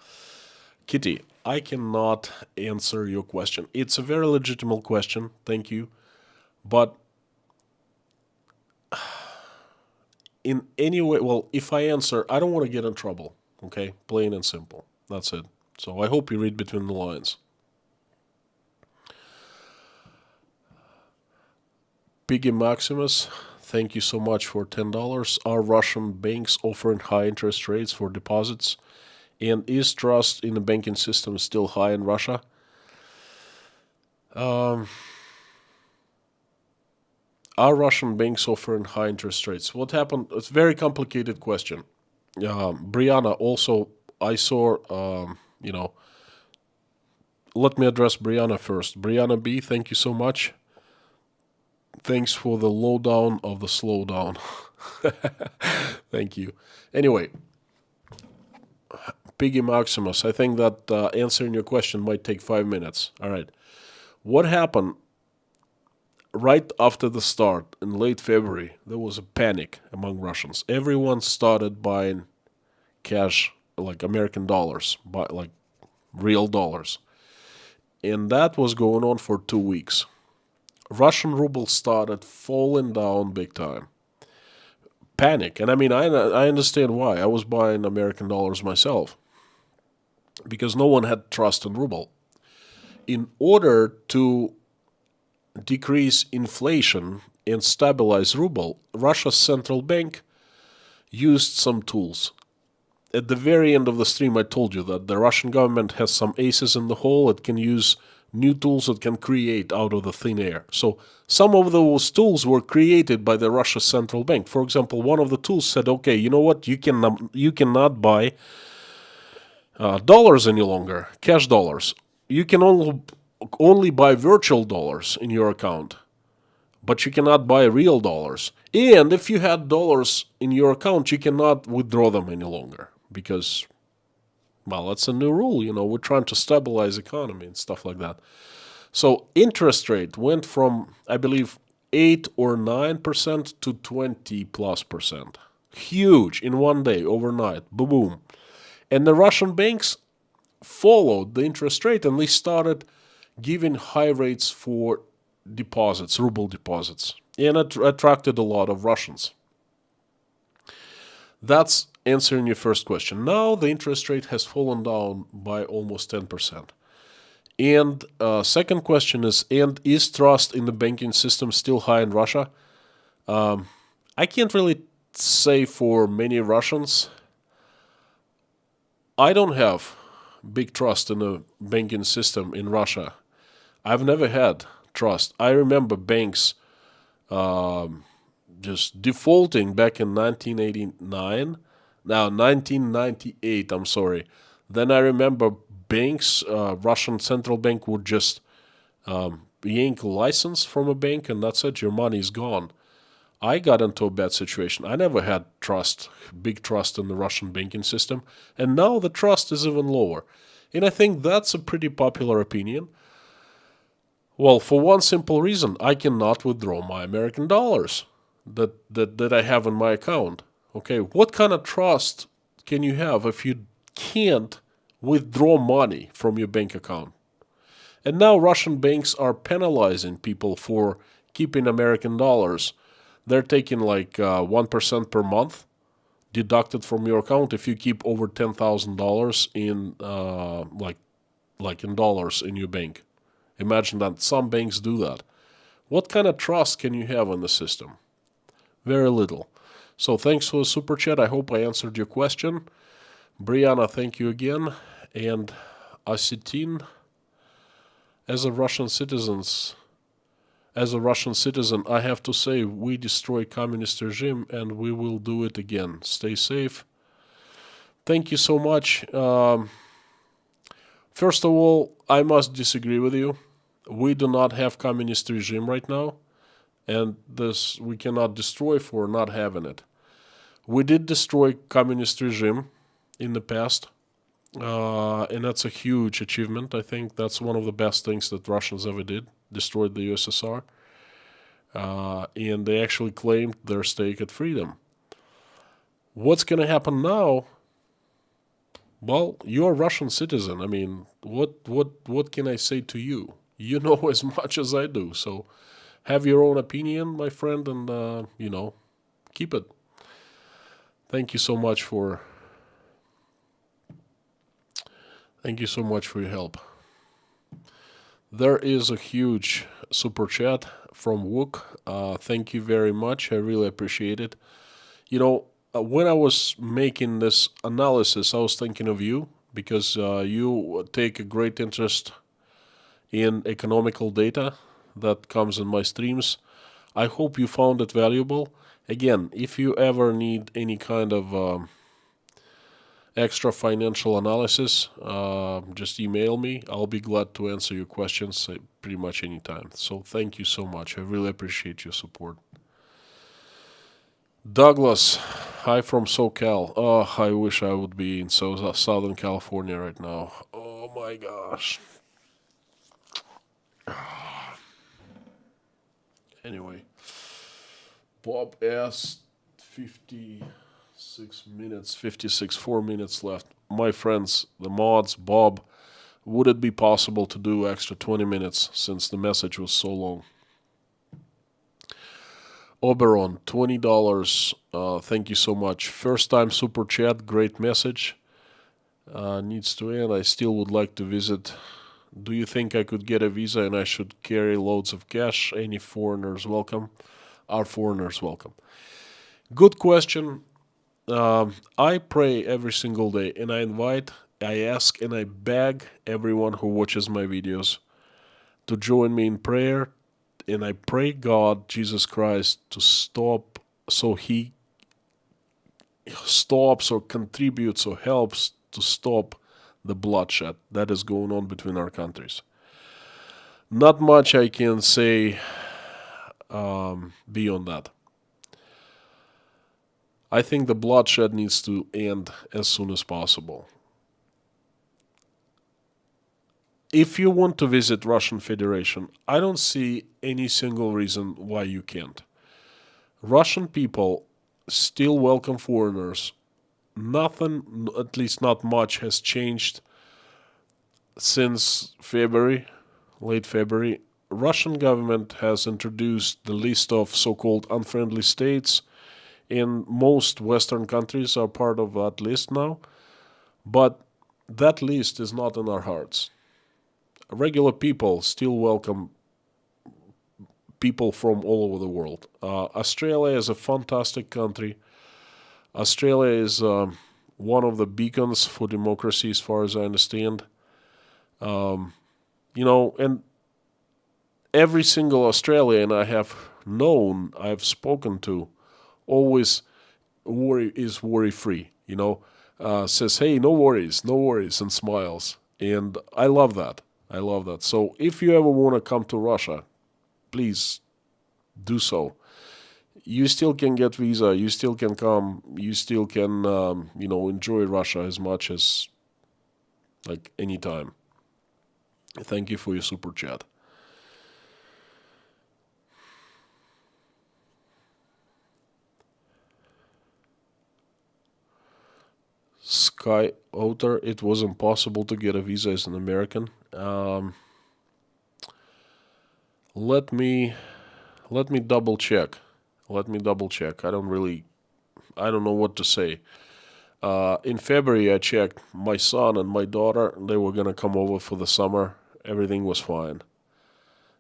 Kitty, I cannot answer your question. It's a very legitimate question, thank you. But in any way, well, if I answer, I don't want to get in trouble, okay? Plain and simple. That's it. So I hope you read between the lines. Piggy Maximus, thank you so much for $10. Are Russian banks offering high interest rates for deposits? And is trust in the banking system still high in Russia? Are Russian banks offering high interest rates? What happened? It's a very complicated question. Brianna, also, I saw, let me address Brianna first. Brianna B, thank you so much. Thanks for the lowdown of the slowdown. Thank you. Anyway, Piggy Maximus, I think that answering your question might take 5 minutes. All right. What happened right after the start in late February? There was a panic among Russians. Everyone started buying cash, like American dollars, like real dollars. And that was going on for 2 weeks. Russian ruble started falling down big time. Panic. And I mean, I understand why. I was buying American dollars myself because no one had trust in ruble. In order to decrease inflation and stabilize ruble, Russia's central bank used some tools. At the very end of the stream, I told you that the Russian government has some aces in the hole. It can use new tools it can create out of the thin air. So some of those tools were created by the Russia central bank. For example, one of the tools said, okay, you know what? You cannot buy dollars any longer, cash dollars. You can only buy virtual dollars in your account, but you cannot buy real dollars. And if you had dollars in your account, you cannot withdraw them any longer because, well, that's a new rule. You know, we're trying to stabilize economy and stuff like that. So interest rate went from, I believe, 8 or 9% to 20+%. Huge in one day, overnight, boom. And the Russian banks followed the interest rate and they started giving high rates for deposits, ruble deposits. And it attracted a lot of Russians. That's answering your first question. Now the interest rate has fallen down by almost 10%. And second question is trust in the banking system still high in Russia? I can't really say for many Russians. I don't have big trust in the banking system in Russia. I've never had trust. I remember banks just defaulting back in 1998, I'm sorry. Then I remember banks, Russian central bank would just yank a license from a bank and that's it, your money is gone. I got into a bad situation. I never had big trust in the Russian banking system, and now the trust is even lower. And I think that's a pretty popular opinion. Well, for one simple reason, I cannot withdraw my American dollars that I have in my account. Okay, what kind of trust can you have if you can't withdraw money from your bank account? And now Russian banks are penalizing people for keeping American dollars. They're taking like 1% per month deducted from your account if you keep over $10,000 in like in dollars in your bank. Imagine that some banks do that. What kind of trust can you have in the system? Very little. So thanks for the super chat. I hope I answered your question. Brianna, thank you again. And Asitin, as a Russian citizen, as a Russian citizen, I have to say we destroy communist regime and we will do it again. Stay safe. Thank you so much. First of all, I must disagree with you. We do not have communist regime right now, and this we cannot destroy for not having it. We did destroy communist regime in the past, and that's a huge achievement. I think that's one of the best things that Russians ever did, destroyed the USSR, and they actually claimed their stake at freedom. What's going to happen now? Well, you're a Russian citizen. I mean, what can I say to you? You know as much as I do, so have your own opinion, my friend, and keep it. Thank you so much for your help. There is a huge super chat from Wook. Thank you very much. I really appreciate it. When I was making this analysis, I was thinking of you because you take a great interest in economical data that comes in my streams. I hope you found it valuable. Again, if you ever need any kind of extra financial analysis, just email me. I'll be glad to answer your questions pretty much anytime. So thank you so much. I really appreciate your support. Douglas, hi from SoCal. Oh, I wish I would be in Southern California right now. Oh my gosh. Anyway, Bob asked 4 minutes left. My friends, the mods, Bob, would it be possible to do extra 20 minutes since the message was so long? Oberon, $20. Thank you so much. First time super chat, great message. Needs to end. I still would like to visit. Do you think I could get a visa and I should carry loads of cash? Any foreigners welcome? Our foreigners welcome. Good question. I pray every single day and I ask and I beg everyone who watches my videos to join me in prayer, and I pray God, Jesus Christ, to stop so he stops or contributes or helps to stop the bloodshed that is going on between our countries. Not much I can say beyond that. I think the bloodshed needs to end as soon as possible. If you want to visit Russian Federation, I don't see any single reason why you can't. Russian people still welcome foreigners. Nothing, at least not much, has changed since February, late February. Russian government has introduced the list of so-called unfriendly states, and most Western countries are part of that list now. But that list is not in our hearts. Regular people still welcome people from all over the world. Australia is a fantastic country. Australia is one of the beacons for democracy as far as I understand. And every single Australian I have known, I've spoken to, always is worry-free, says, hey, no worries, and smiles. And I love that. So if you ever want to come to Russia, please do so. You still can get visa, you still can come, you still can, enjoy Russia as much as, like, anytime. Thank you for your super chat. Sky Otter, it was impossible to get a visa as an American. Let me double check. I don't know what to say. In February, I checked. My son and my daughter, they were going to come over for the summer. Everything was fine.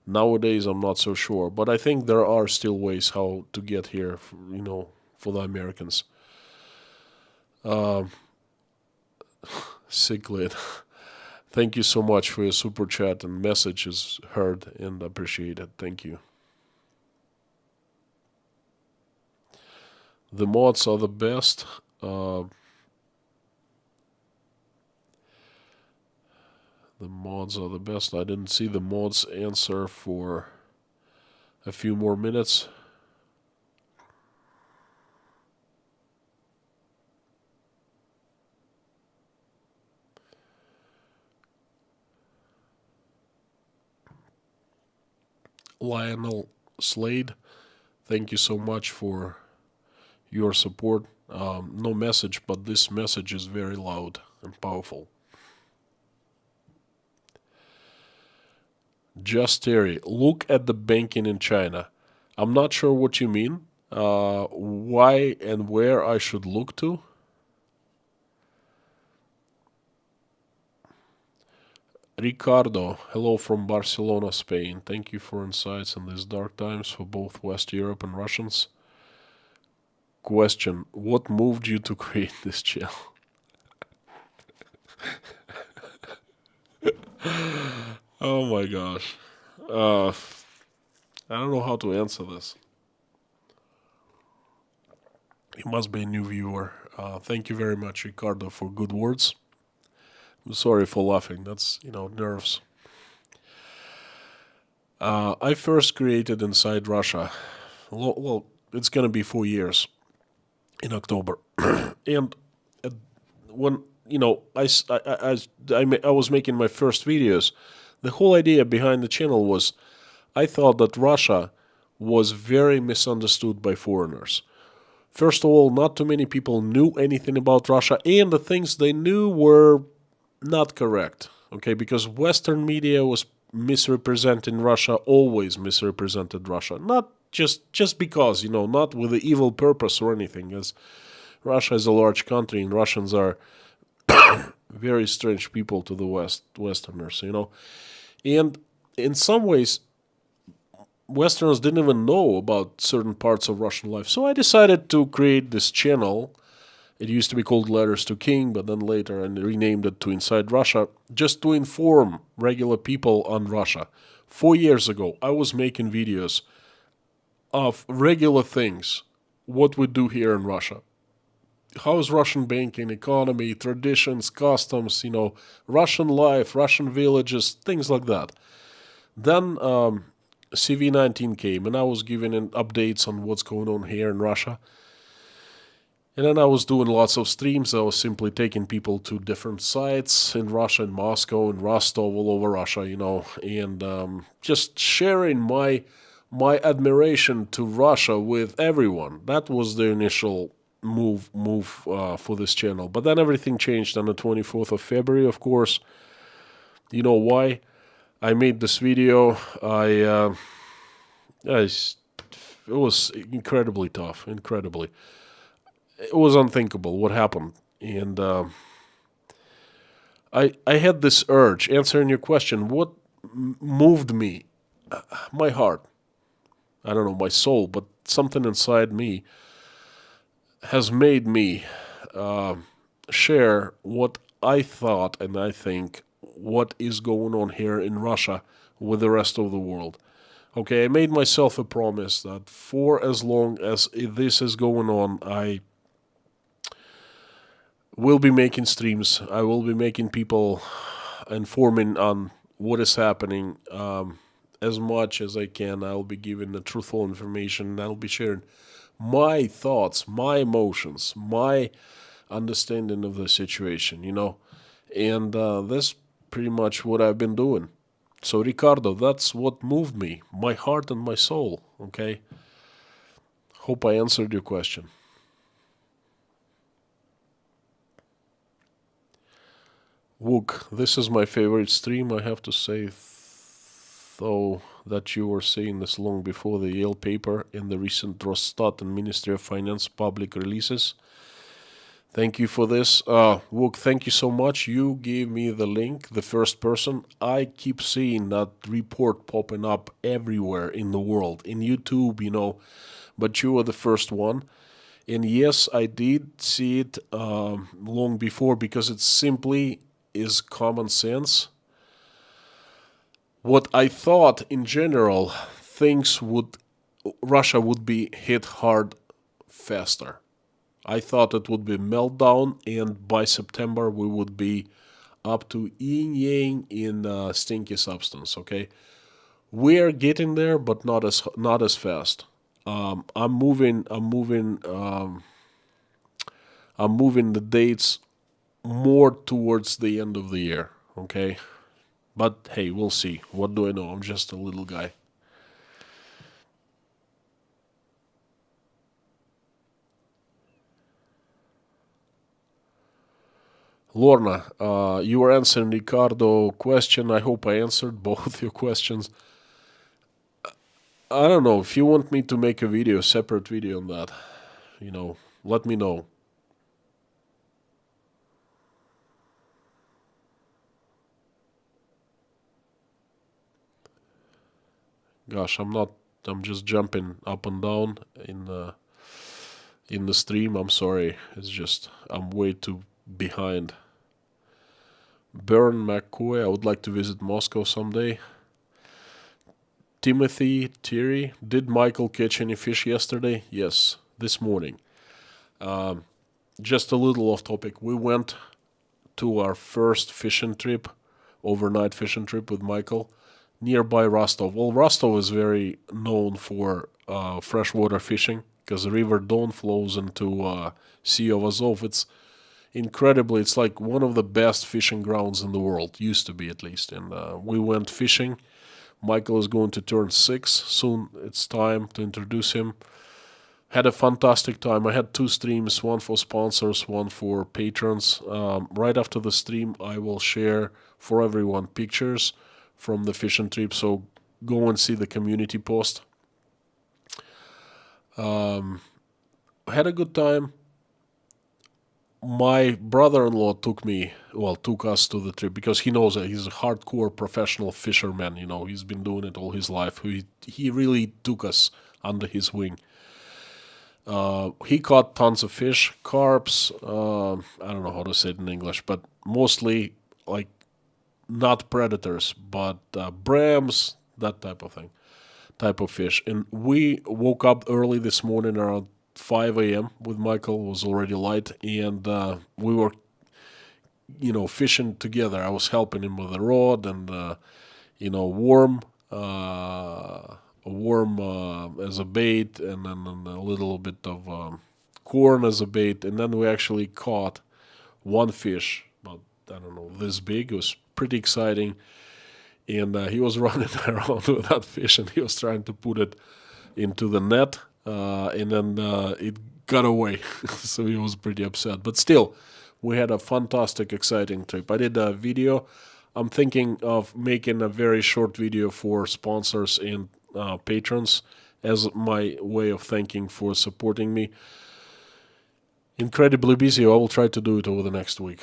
Nowadays, I'm not so sure. But I think there are still ways how to get here, for the Americans. Cichlid. Thank you so much for your super chat and message is heard and appreciated. Thank you. The mods are the best. The mods are the best. I didn't see the mods answer for a few more minutes. Lionel Slade, thank you so much for your support. No message, but this message is very loud and powerful. Just Terry, look at the banking in China. I'm not sure what you mean. Why and where I should look to? Ricardo, hello from Barcelona, Spain. Thank you for insights in these dark times for both West Europe and Russians. Question, what moved you to create this channel? Oh my gosh. I don't know how to answer this. You must be a new viewer. Thank you very much, Ricardo, for good words. I'm sorry for laughing. That's, nerves. I first created Inside Russia. Well, it's going to be 4 years in October. And when, I was making my first videos, the whole idea behind the channel was I thought that Russia was very misunderstood by foreigners. First of all, not too many people knew anything about Russia, and the things they knew were not correct. Okay, because Western media was misrepresenting Russia, always misrepresented Russia. Not just because, not with the evil purpose or anything, as Russia is a large country and Russians are very strange people to the Westerners, And in some ways, Westerners didn't even know about certain parts of Russian life. So I decided to create this channel. It used to be called Letters to King, but then later I renamed it to Inside Russia, just to inform regular people on Russia. 4 years ago, I was making videos of regular things, what we do here in Russia. How is Russian banking, economy, traditions, customs, Russian life, Russian villages, things like that. Then CV-19 came, and I was giving updates on what's going on here in Russia. And then I was doing lots of streams. I was simply taking people to different sites in Russia, in Moscow, in Rostov, all over Russia, and just sharing my admiration to Russia with everyone. That was the initial move for this channel. But then everything changed on the 24th of February, of course. You know why? I made this video. It was incredibly tough, incredibly. It was unthinkable what happened. And I had this urge, answering your question, what moved me? My heart. I don't know, my soul, but something inside me has made me share what I thought and I think what is going on here in Russia with the rest of the world. Okay, I made myself a promise that for as long as this is going on, I will be making streams. I will be making people informing on what is happening as much as I can. I'll be giving the truthful information. I'll be sharing my thoughts, my emotions, my understanding of the situation, And that's pretty much what I've been doing. So, Ricardo, that's what moved me, my heart and my soul, okay? Hope I answered your question. Wook, this is my favorite stream. I have to say, though, that you were saying this long before the Yale paper in the recent Rostov-on-Don Ministry of Finance public releases. Thank you for this. Wook, thank you so much. You gave me the link, the first person. I keep seeing that report popping up everywhere in the world, in YouTube, but you were the first one. And yes, I did see it long before because it simply is common sense. What I thought in general, Russia would be hit hard faster. I thought it would be Meltdown, and by September we would be up to yin yang in stinky substance. Okay, we are getting there, but not as fast. I'm moving. I'm moving the dates more towards the end of the year. Okay, but hey, we'll see. What do I know? I'm just a little guy. Lorna, you were answering Ricardo question. I hope I answered both your questions. I don't know if you want me to make a video, separate video on that. Let me know. Gosh, I'm not. I'm just jumping up and down in the stream. I'm sorry. It's just I'm way too behind. Bern McCoy, I would like to visit Moscow someday. Timothy Thierry, did Michael catch any fish yesterday? Yes, this morning. Just a little off topic. We went to our first fishing trip, overnight fishing trip with Michael, nearby Rostov. Well, Rostov is very known for freshwater fishing because the River Don flows into Sea of Azov. It's incredibly, it's like one of the best fishing grounds in the world, used to be at least. And we went fishing. Michael is going to turn 6 soon. It's time to introduce him. Had a fantastic time. I had 2 streams, one for sponsors, one for patrons. Right after the stream, I will share for everyone pictures from the fishing trip. So go and see the community post. I had a good time. My brother-in-law took us to the trip because he knows that he's a hardcore professional fisherman. He's been doing it all his life. He really took us under his wing. He caught tons of fish, carps. I don't know how to say it in English, but mostly like not predators, but brams, that type of fish. And we woke up early this morning around 5 a.m. with Michael. It was already light, and we were, fishing together. I was helping him with the rod and, worm, as a bait, and then a little bit of corn as a bait. And then we actually caught one fish, about, I don't know, this big. It was pretty exciting. And he was running around with that fish, and he was trying to put it into the net. And then it got away, so he was pretty upset. But still, we had a fantastic, exciting trip. I did a video. I'm thinking of making a very short video for sponsors and patrons as my way of thanking for supporting me. Incredibly busy. I will try to do it over the next week.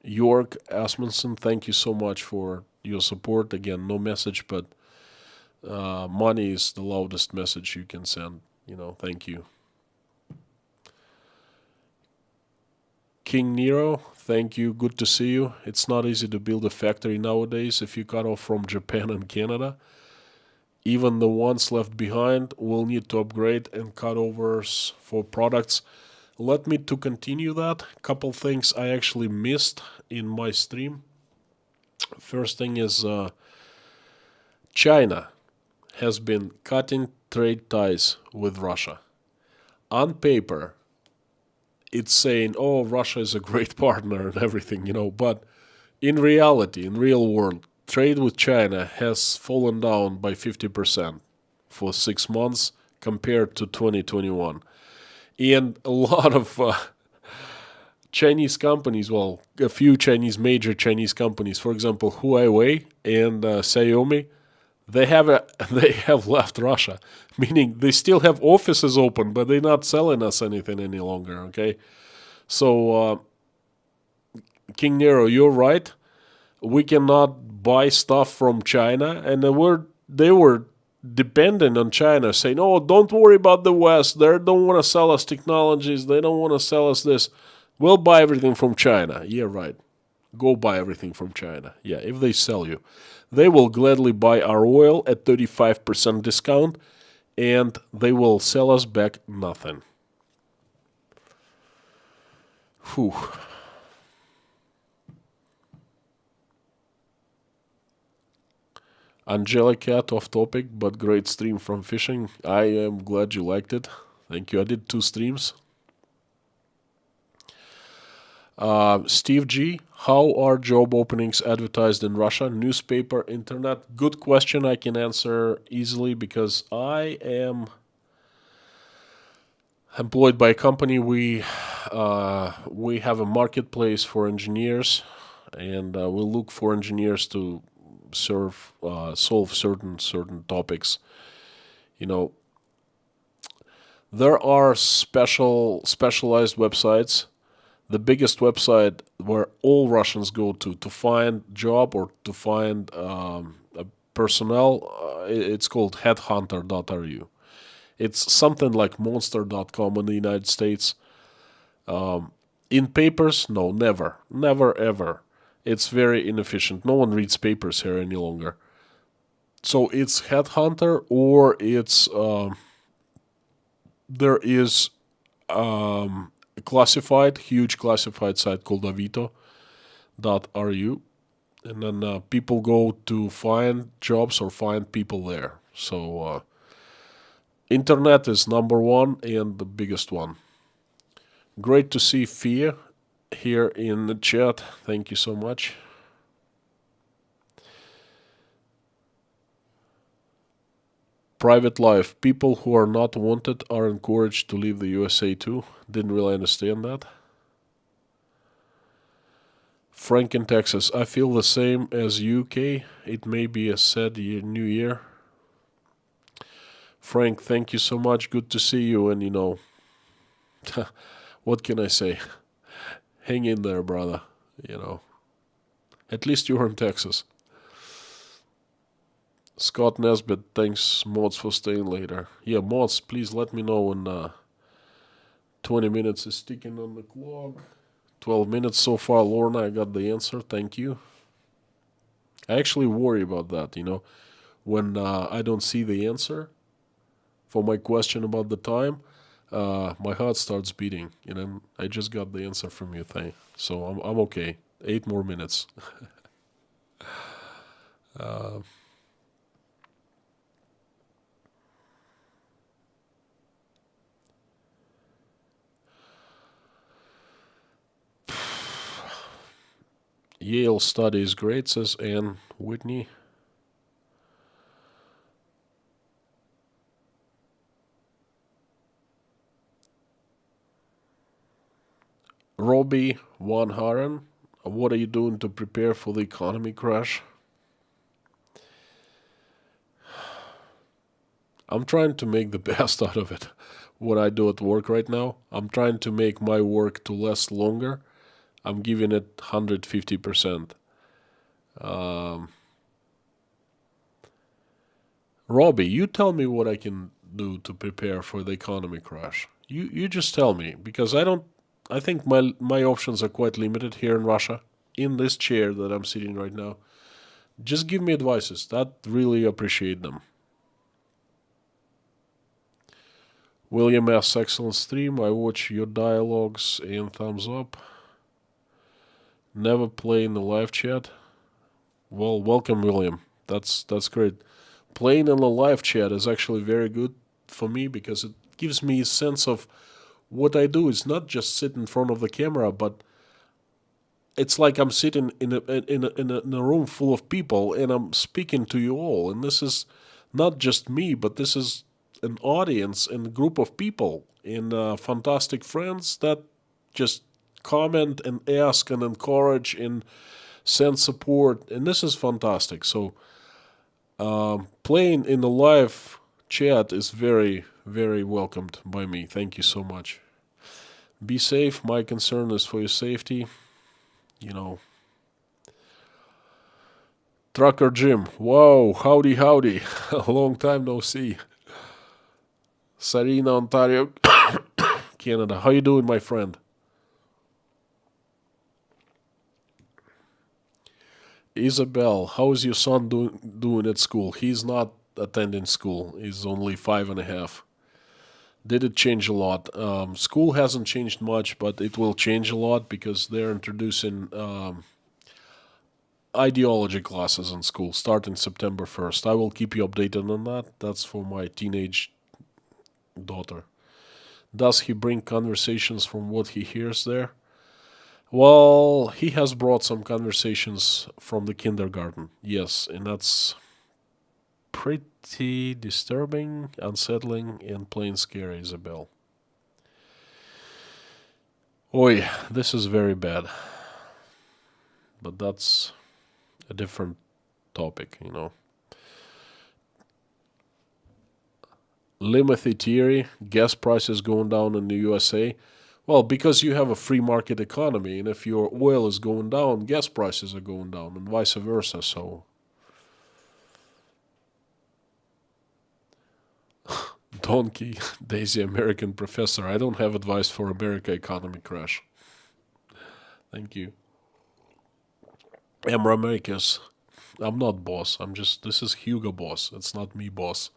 York Asmunsen, thank you so much for your support. Again, no message, but money is the loudest message you can send. Thank you. King Nero, thank you. Good to see you. It's not easy to build a factory nowadays if you cut off from Japan and Canada. Even the ones left behind will need to upgrade and cutovers for products. Let me to continue that. Couple things I actually missed in my stream. First thing is China has been cutting trade ties with Russia. On paper, it's saying, oh, Russia is a great partner and everything, but in reality, in real world, trade with China has fallen down by 50% for 6 months compared to 2021. And a lot of Chinese companies, well, a few major Chinese companies, for example, Huawei and Xiaomi, they have left Russia, meaning they still have offices open, but they're not selling us anything any longer. Okay, so King Nero, you're right. We cannot buy stuff from China, and they were dependent on China, saying, "Oh, don't worry about the West. They don't want to sell us technologies. They don't want to sell us this. We'll buy everything from China." Yeah, right. Go buy everything from China. Yeah, if they sell you. They will gladly buy our oil at 35% discount, and they will sell us back nothing. Whew. Angelic Cat, off topic, but great stream from fishing. I am glad you liked it. Thank you. I did 2 streams. Steve G, how are job openings advertised in Russia? Newspaper, internet? Good question. I can answer easily because I am employed by a company. We have a marketplace for engineers, and we look for engineers to solve certain topics. You know, there are specialized websites. The biggest website where all Russians go to find job or to find personnel, it's called headhunter.ru. It's something like monster.com in the United States. In papers, no, never. Never, ever. It's very inefficient. No one reads papers here any longer. So it's Headhunter, or it's there is a huge classified site called avito.ru, and then people go to find jobs or find people there. So internet is number one and the biggest one. Great to see Fia here in the chat. Thank you so much. Private life. People who are not wanted are encouraged to leave the USA too. Didn't really understand that. Frank in Texas. I feel the same as UK. It may be a sad new year. Frank, thank you so much. Good to see you. And what can I say? Hang in there, brother. At least you're in Texas. Scott Nesbitt, thanks, Mods, for staying later. Yeah, Mods, please let me know when 20 minutes is ticking on the clock. 12 minutes so far, Lorna, I got the answer. Thank you. I actually worry about that, when I don't see the answer for my question about the time, my heart starts beating, and I just got the answer from you, so I'm okay. 8 more minutes. Yale study is great, says Ann Whitney. Robbie Van Haren, what are you doing to prepare for the economy crash? I'm trying to make the best out of it. What I do at work right now, I'm trying to make my work to last longer. I'm giving it 150%. Robbie, you tell me what I can do to prepare for the economy crash. You just tell me, because I think my options are quite limited here in Russia, in this chair that I'm sitting right now. Just give me advices. That really appreciate them. William S. Excellent stream. I watch your dialogues and thumbs up. Never play in the live chat. Well, welcome, William. That's great. Playing in the live chat is actually very good for me because it gives me a sense of what I do. It's not just sit in front of the camera, but it's like I'm sitting in a room full of people and I'm speaking to you all. And this is not just me, but this is an audience and a group of people and fantastic friends that just comment and ask and encourage and send support. And this is fantastic. So playing in the live chat is very, very welcomed by me. Thank you so much. Be safe. My concern is for your safety. Trucker Jim. Whoa, howdy. A long time no see. Sarina, Ontario, Canada. How you doing, my friend? Isabel, how is your son doing at school? He's not attending school. He's only 5.5. Did it change a lot? School hasn't changed much, but it will change a lot because they're introducing ideology classes in school starting September 1st. I will keep you updated on that. That's for my teenage daughter. Does he bring conversations from what he hears there? Well, he has brought some conversations from the kindergarten, yes, and that's pretty disturbing, unsettling, and plain scary, Isabel. Oi, this is very bad, but that's a different topic. Limothy theory, gas prices going down in the USA. Well, because you have a free market economy, and if your oil is going down, gas prices are going down, and vice versa. So, donkey, Daisy, American professor. I don't have advice for America economy crash. Thank you. Emra Americas. I'm not boss. This is Hugo boss. It's not me boss.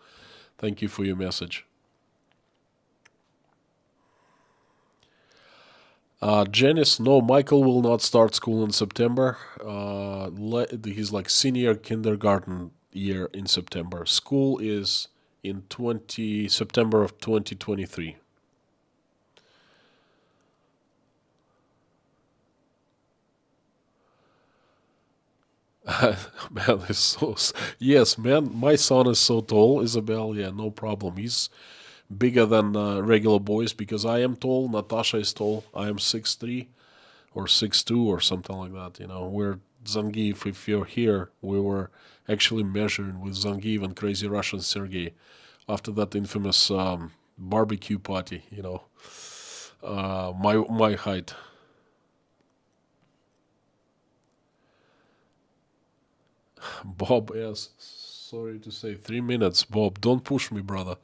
Thank you for your message. Janice, no, Michael will not start school in September. He's like senior kindergarten year in September. School is in September of 2023. Man is yes, man. My son is so tall, Isabel. Yeah, no problem. He's bigger than regular boys because I am tall. Natasha is tall. I am 6'3" or 6'2" or something like that. We're Zangief. If you're here, we were actually measuring with Zangief and Crazy Russian Sergey after that infamous barbecue party. My height. Bob, yes. Sorry to say, 3 minutes. Bob, don't push me, brother.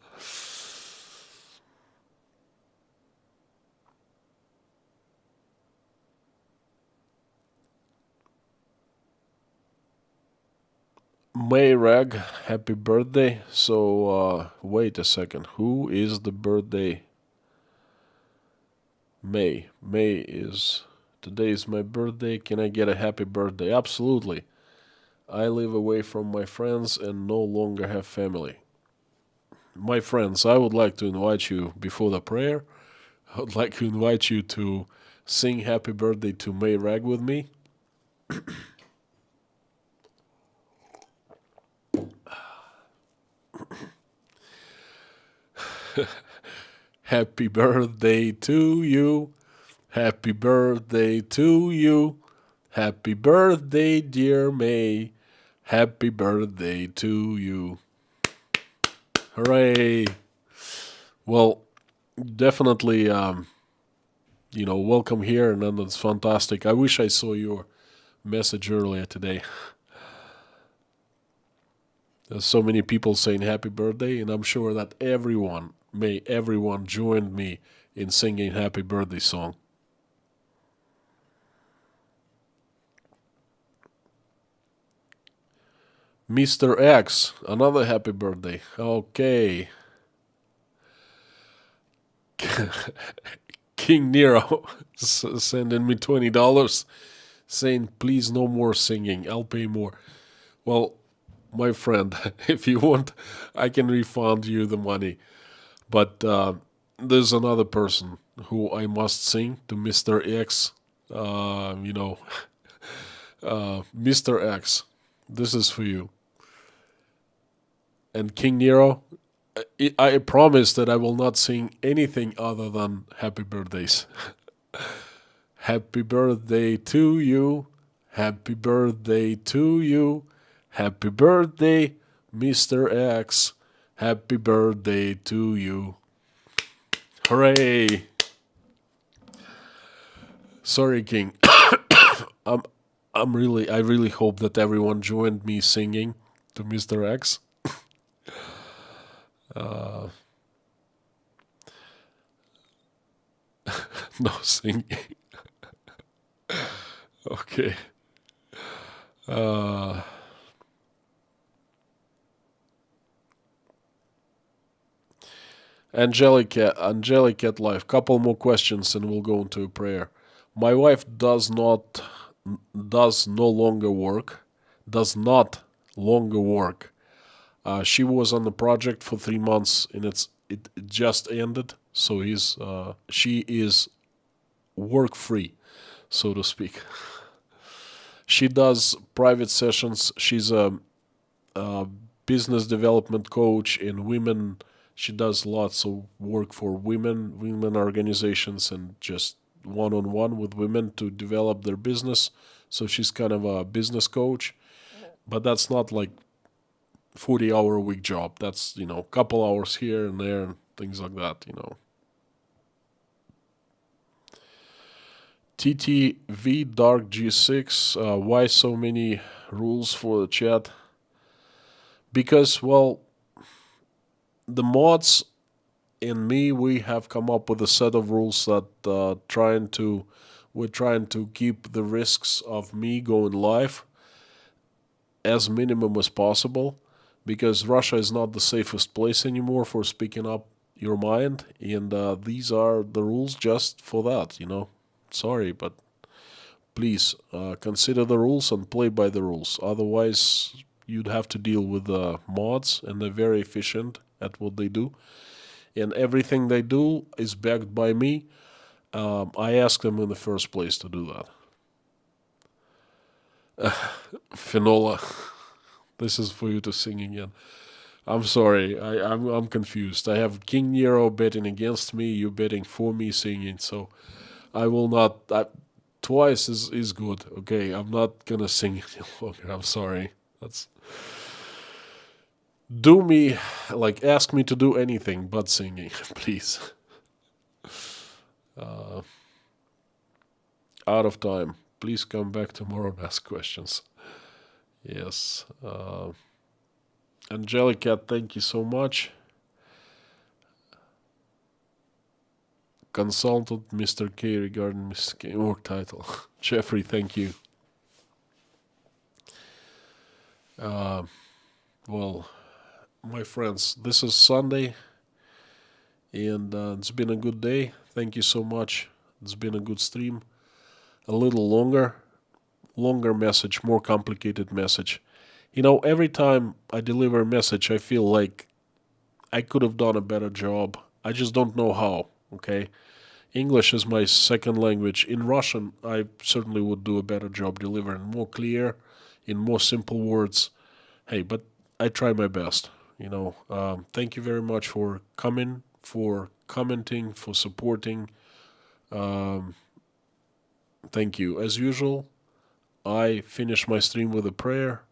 May Rag, happy birthday. So, wait a second. Who is the birthday? May. May is. Today is my birthday. Can I get a happy birthday? Absolutely. I live away from my friends and no longer have family. My friends, I would like to invite you before the prayer. I would like to invite you to sing happy birthday to May Rag with me. Happy birthday to you. Happy birthday to you. Happy birthday, dear May. Happy birthday to you. Hooray. Well, definitely, welcome here, and then it's fantastic. I wish I saw your message earlier today. There's so many people saying happy birthday, and I'm sure that everyone joined me in singing happy birthday song. Mr. X, another happy birthday. Okay. King Nero sending me $20 saying, please no more singing. I'll pay more. Well, my friend, if you want, I can refund you the money. But there's another person who I must sing to Mr. X. Mr. X, this is for you. And King Nero, I promise that I will not sing anything other than happy birthdays. Happy birthday to you. Happy birthday to you. Happy birthday, Mr. X. Happy birthday to you. Hooray. Sorry, King. I'm I really hope that everyone joined me singing to Mr. X. No singing. Okay. Angelic at life. Couple more questions and we'll go into a prayer. My wife does no longer work. Does not longer work. She was on the project for 3 months and it just ended. So she is work free, so to speak. She does private sessions. She's a business development coach in women. She does lots of work for women organizations, and just one on one with women to develop their business. So she's kind of a business coach, but that's not like 40-hour a week job. That's, a couple hours here and there and things like that. TTV Dark G6, why so many rules for the chat? Because, well, the mods and me, we have come up with a set of rules that we're trying to keep the risks of me going live as minimum as possible, because Russia is not the safest place anymore for speaking up your mind, and these are the rules just for that. Sorry, but please consider the rules and play by the rules. Otherwise, you'd have to deal with mods, and they're very efficient at what they do. And everything they do is backed by me. I asked them in the first place to do that. Finola, this is for you to sing again. I'm sorry, I'm confused. I have King Nero betting against me, you betting for me singing, so I will not. Twice is good. Okay, I'm not gonna sing any longer. I'm sorry. That's ask me to do anything but singing, please. Out of time. Please come back tomorrow and ask questions. Yes. Angelica, thank you so much. Consultant Mr. K regarding Mr. K work title. Jeffrey, thank you. Well, my friends, this is Sunday, and it's been a good day. Thank you so much. It's been a good stream. A little longer message, more complicated message. Every time I deliver a message, I feel like I could have done a better job. I just don't know how, okay? English is my second language. In Russian, I certainly would do a better job delivering more clear, in more simple words. Hey, but I try my best, Thank you very much for coming, for commenting, for supporting. Thank you. As usual, I finish my stream with a prayer,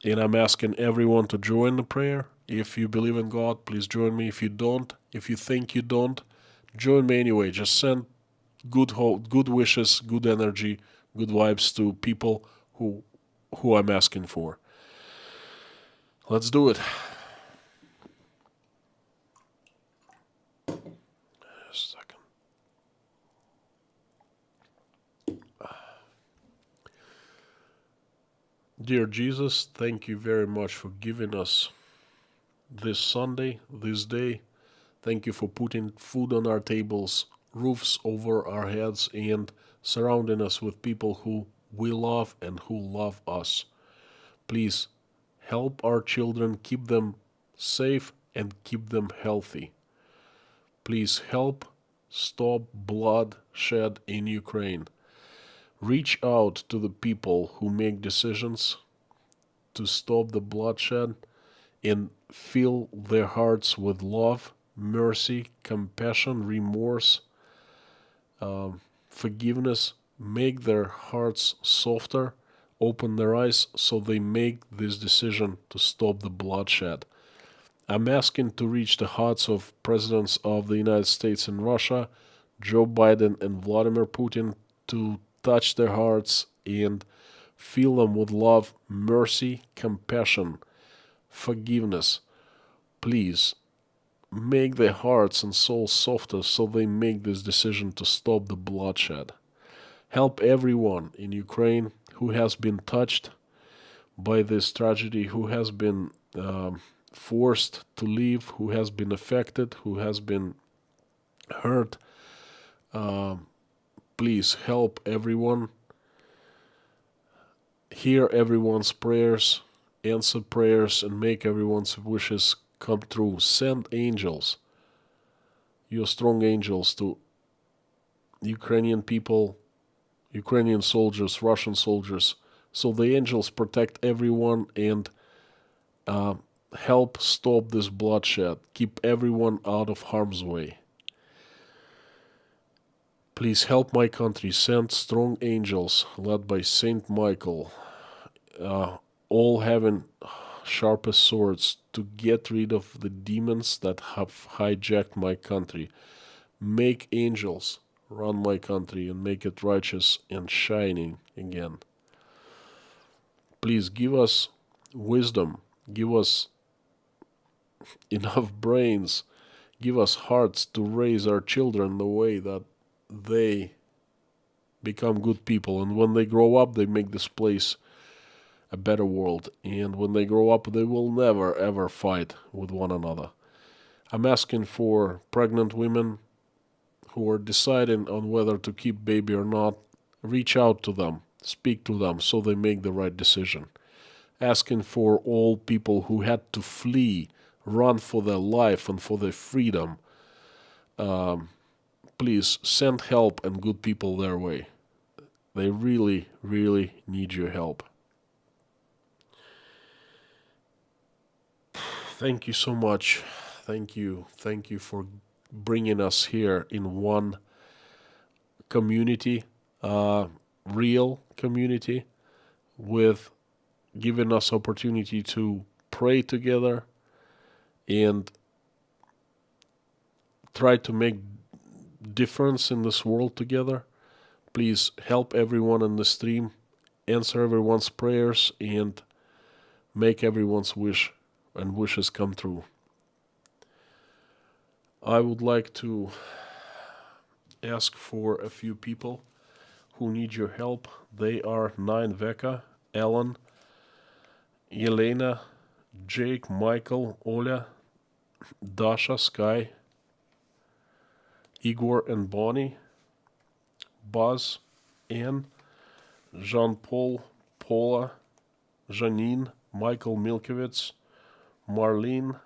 and I'm asking everyone to join the prayer. If you believe in God, please join me. If you don't, if you think you don't, join me anyway. Just send good hope, good wishes, good energy, good vibes to people who I'm asking for. Let's do it. Just a second. Dear Jesus, thank you very much for giving us this Sunday, this day. Thank you for putting food on our tables, roofs over our heads, and surrounding us with people who we love and who love us. Please help our children, keep them safe and keep them healthy. Please help stop bloodshed in Ukraine. Reach out to the people who make decisions to stop the bloodshed and fill their hearts with love, mercy, compassion, remorse, forgiveness. Make their hearts softer, open their eyes so they make this decision to stop the bloodshed. I'm asking to reach the hearts of presidents of the United States and Russia, Joe Biden and Vladimir Putin, to touch their hearts and fill them with love, mercy, compassion, forgiveness. Please make their hearts and souls softer so they make this decision to stop the bloodshed. Help everyone in Ukraine who has been touched by this tragedy, who has been forced to leave, who has been affected, who has been hurt. Please help everyone. Hear everyone's prayers, answer prayers, and make everyone's wishes come true. Send angels, your strong angels, to Ukrainian people, Ukrainian soldiers, Russian soldiers, so the angels protect everyone and help stop this bloodshed. Keep everyone out of harm's way. Please help my country. Send strong angels led by Saint Michael, all having sharpest swords, to get rid of the demons that have hijacked my country. Make angels run my country and make it righteous and shining again. Please give us wisdom, give us enough brains, give us hearts to raise our children the way that they become good people, and when they grow up they make this place a better world, and when they grow up they will never ever fight with one another. I'm asking for pregnant women who are deciding on whether to keep baby or not. Reach out to them, speak to them so they make the right decision. Asking for all people who had to flee, run for their life and for their freedom. Please send help and good people their way. They really, really need your help. Thank you so much. Thank you. Thank you for bringing us here in one community, real community, with giving us opportunity to pray together and try to make difference in this world together. Please help everyone in the stream, answer everyone's prayers, and make everyone's wish and wishes come true. I would like to ask for a few people who need your help. They are 9 Veka, Ellen, Yelena, Jake, Michael, Oля, Dasha, Sky, Igor and Bonnie, Buzz, Anne, Jean-Paul, Paula, Janine, Michael Milkovitz, Marlene,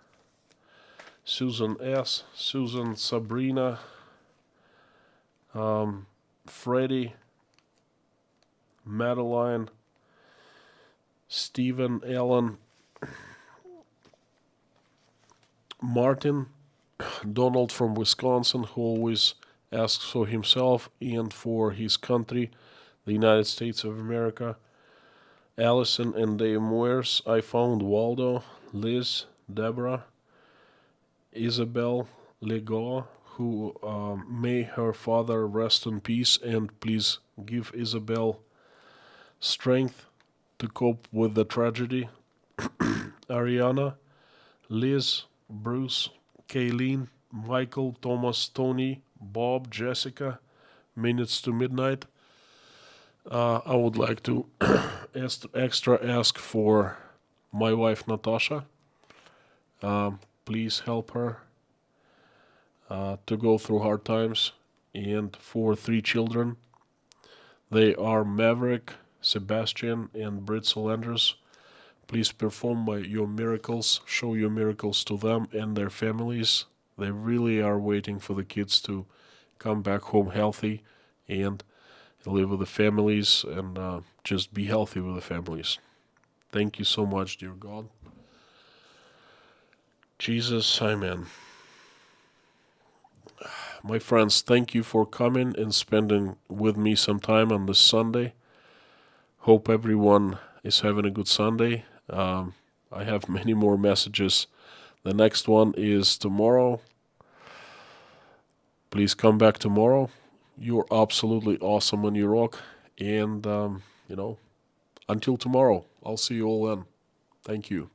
Susan S., Susan, Sabrina, Freddie, Madeline, Stephen, Ellen, Martin, Donald from Wisconsin, who always asks for himself and for his country, the United States of America, Allison and Dave Moyers. I found Waldo, Liz, Deborah, Isabel, Legault, who may her father rest in peace, and please give Isabel strength to cope with the tragedy. Ariana, Liz, Bruce, Kayleen, Michael, Thomas, Tony, Bob, Jessica, Minutes to Midnight. I would like to extra ask for my wife Natasha. Please help her to go through hard times. And for 3 children, they are Maverick, Sebastian, and Britt Solanders. Please perform your miracles, show your miracles to them and their families. They really are waiting for the kids to come back home healthy and live with the families and just be healthy with the families. Thank you so much, dear God. Jesus, amen. My friends, thank you for coming and spending with me some time on this Sunday. Hope everyone is having a good Sunday. I have many more messages. The next one is tomorrow. Please come back tomorrow. You're absolutely awesome and you rock. And, until tomorrow, I'll see you all then. Thank you.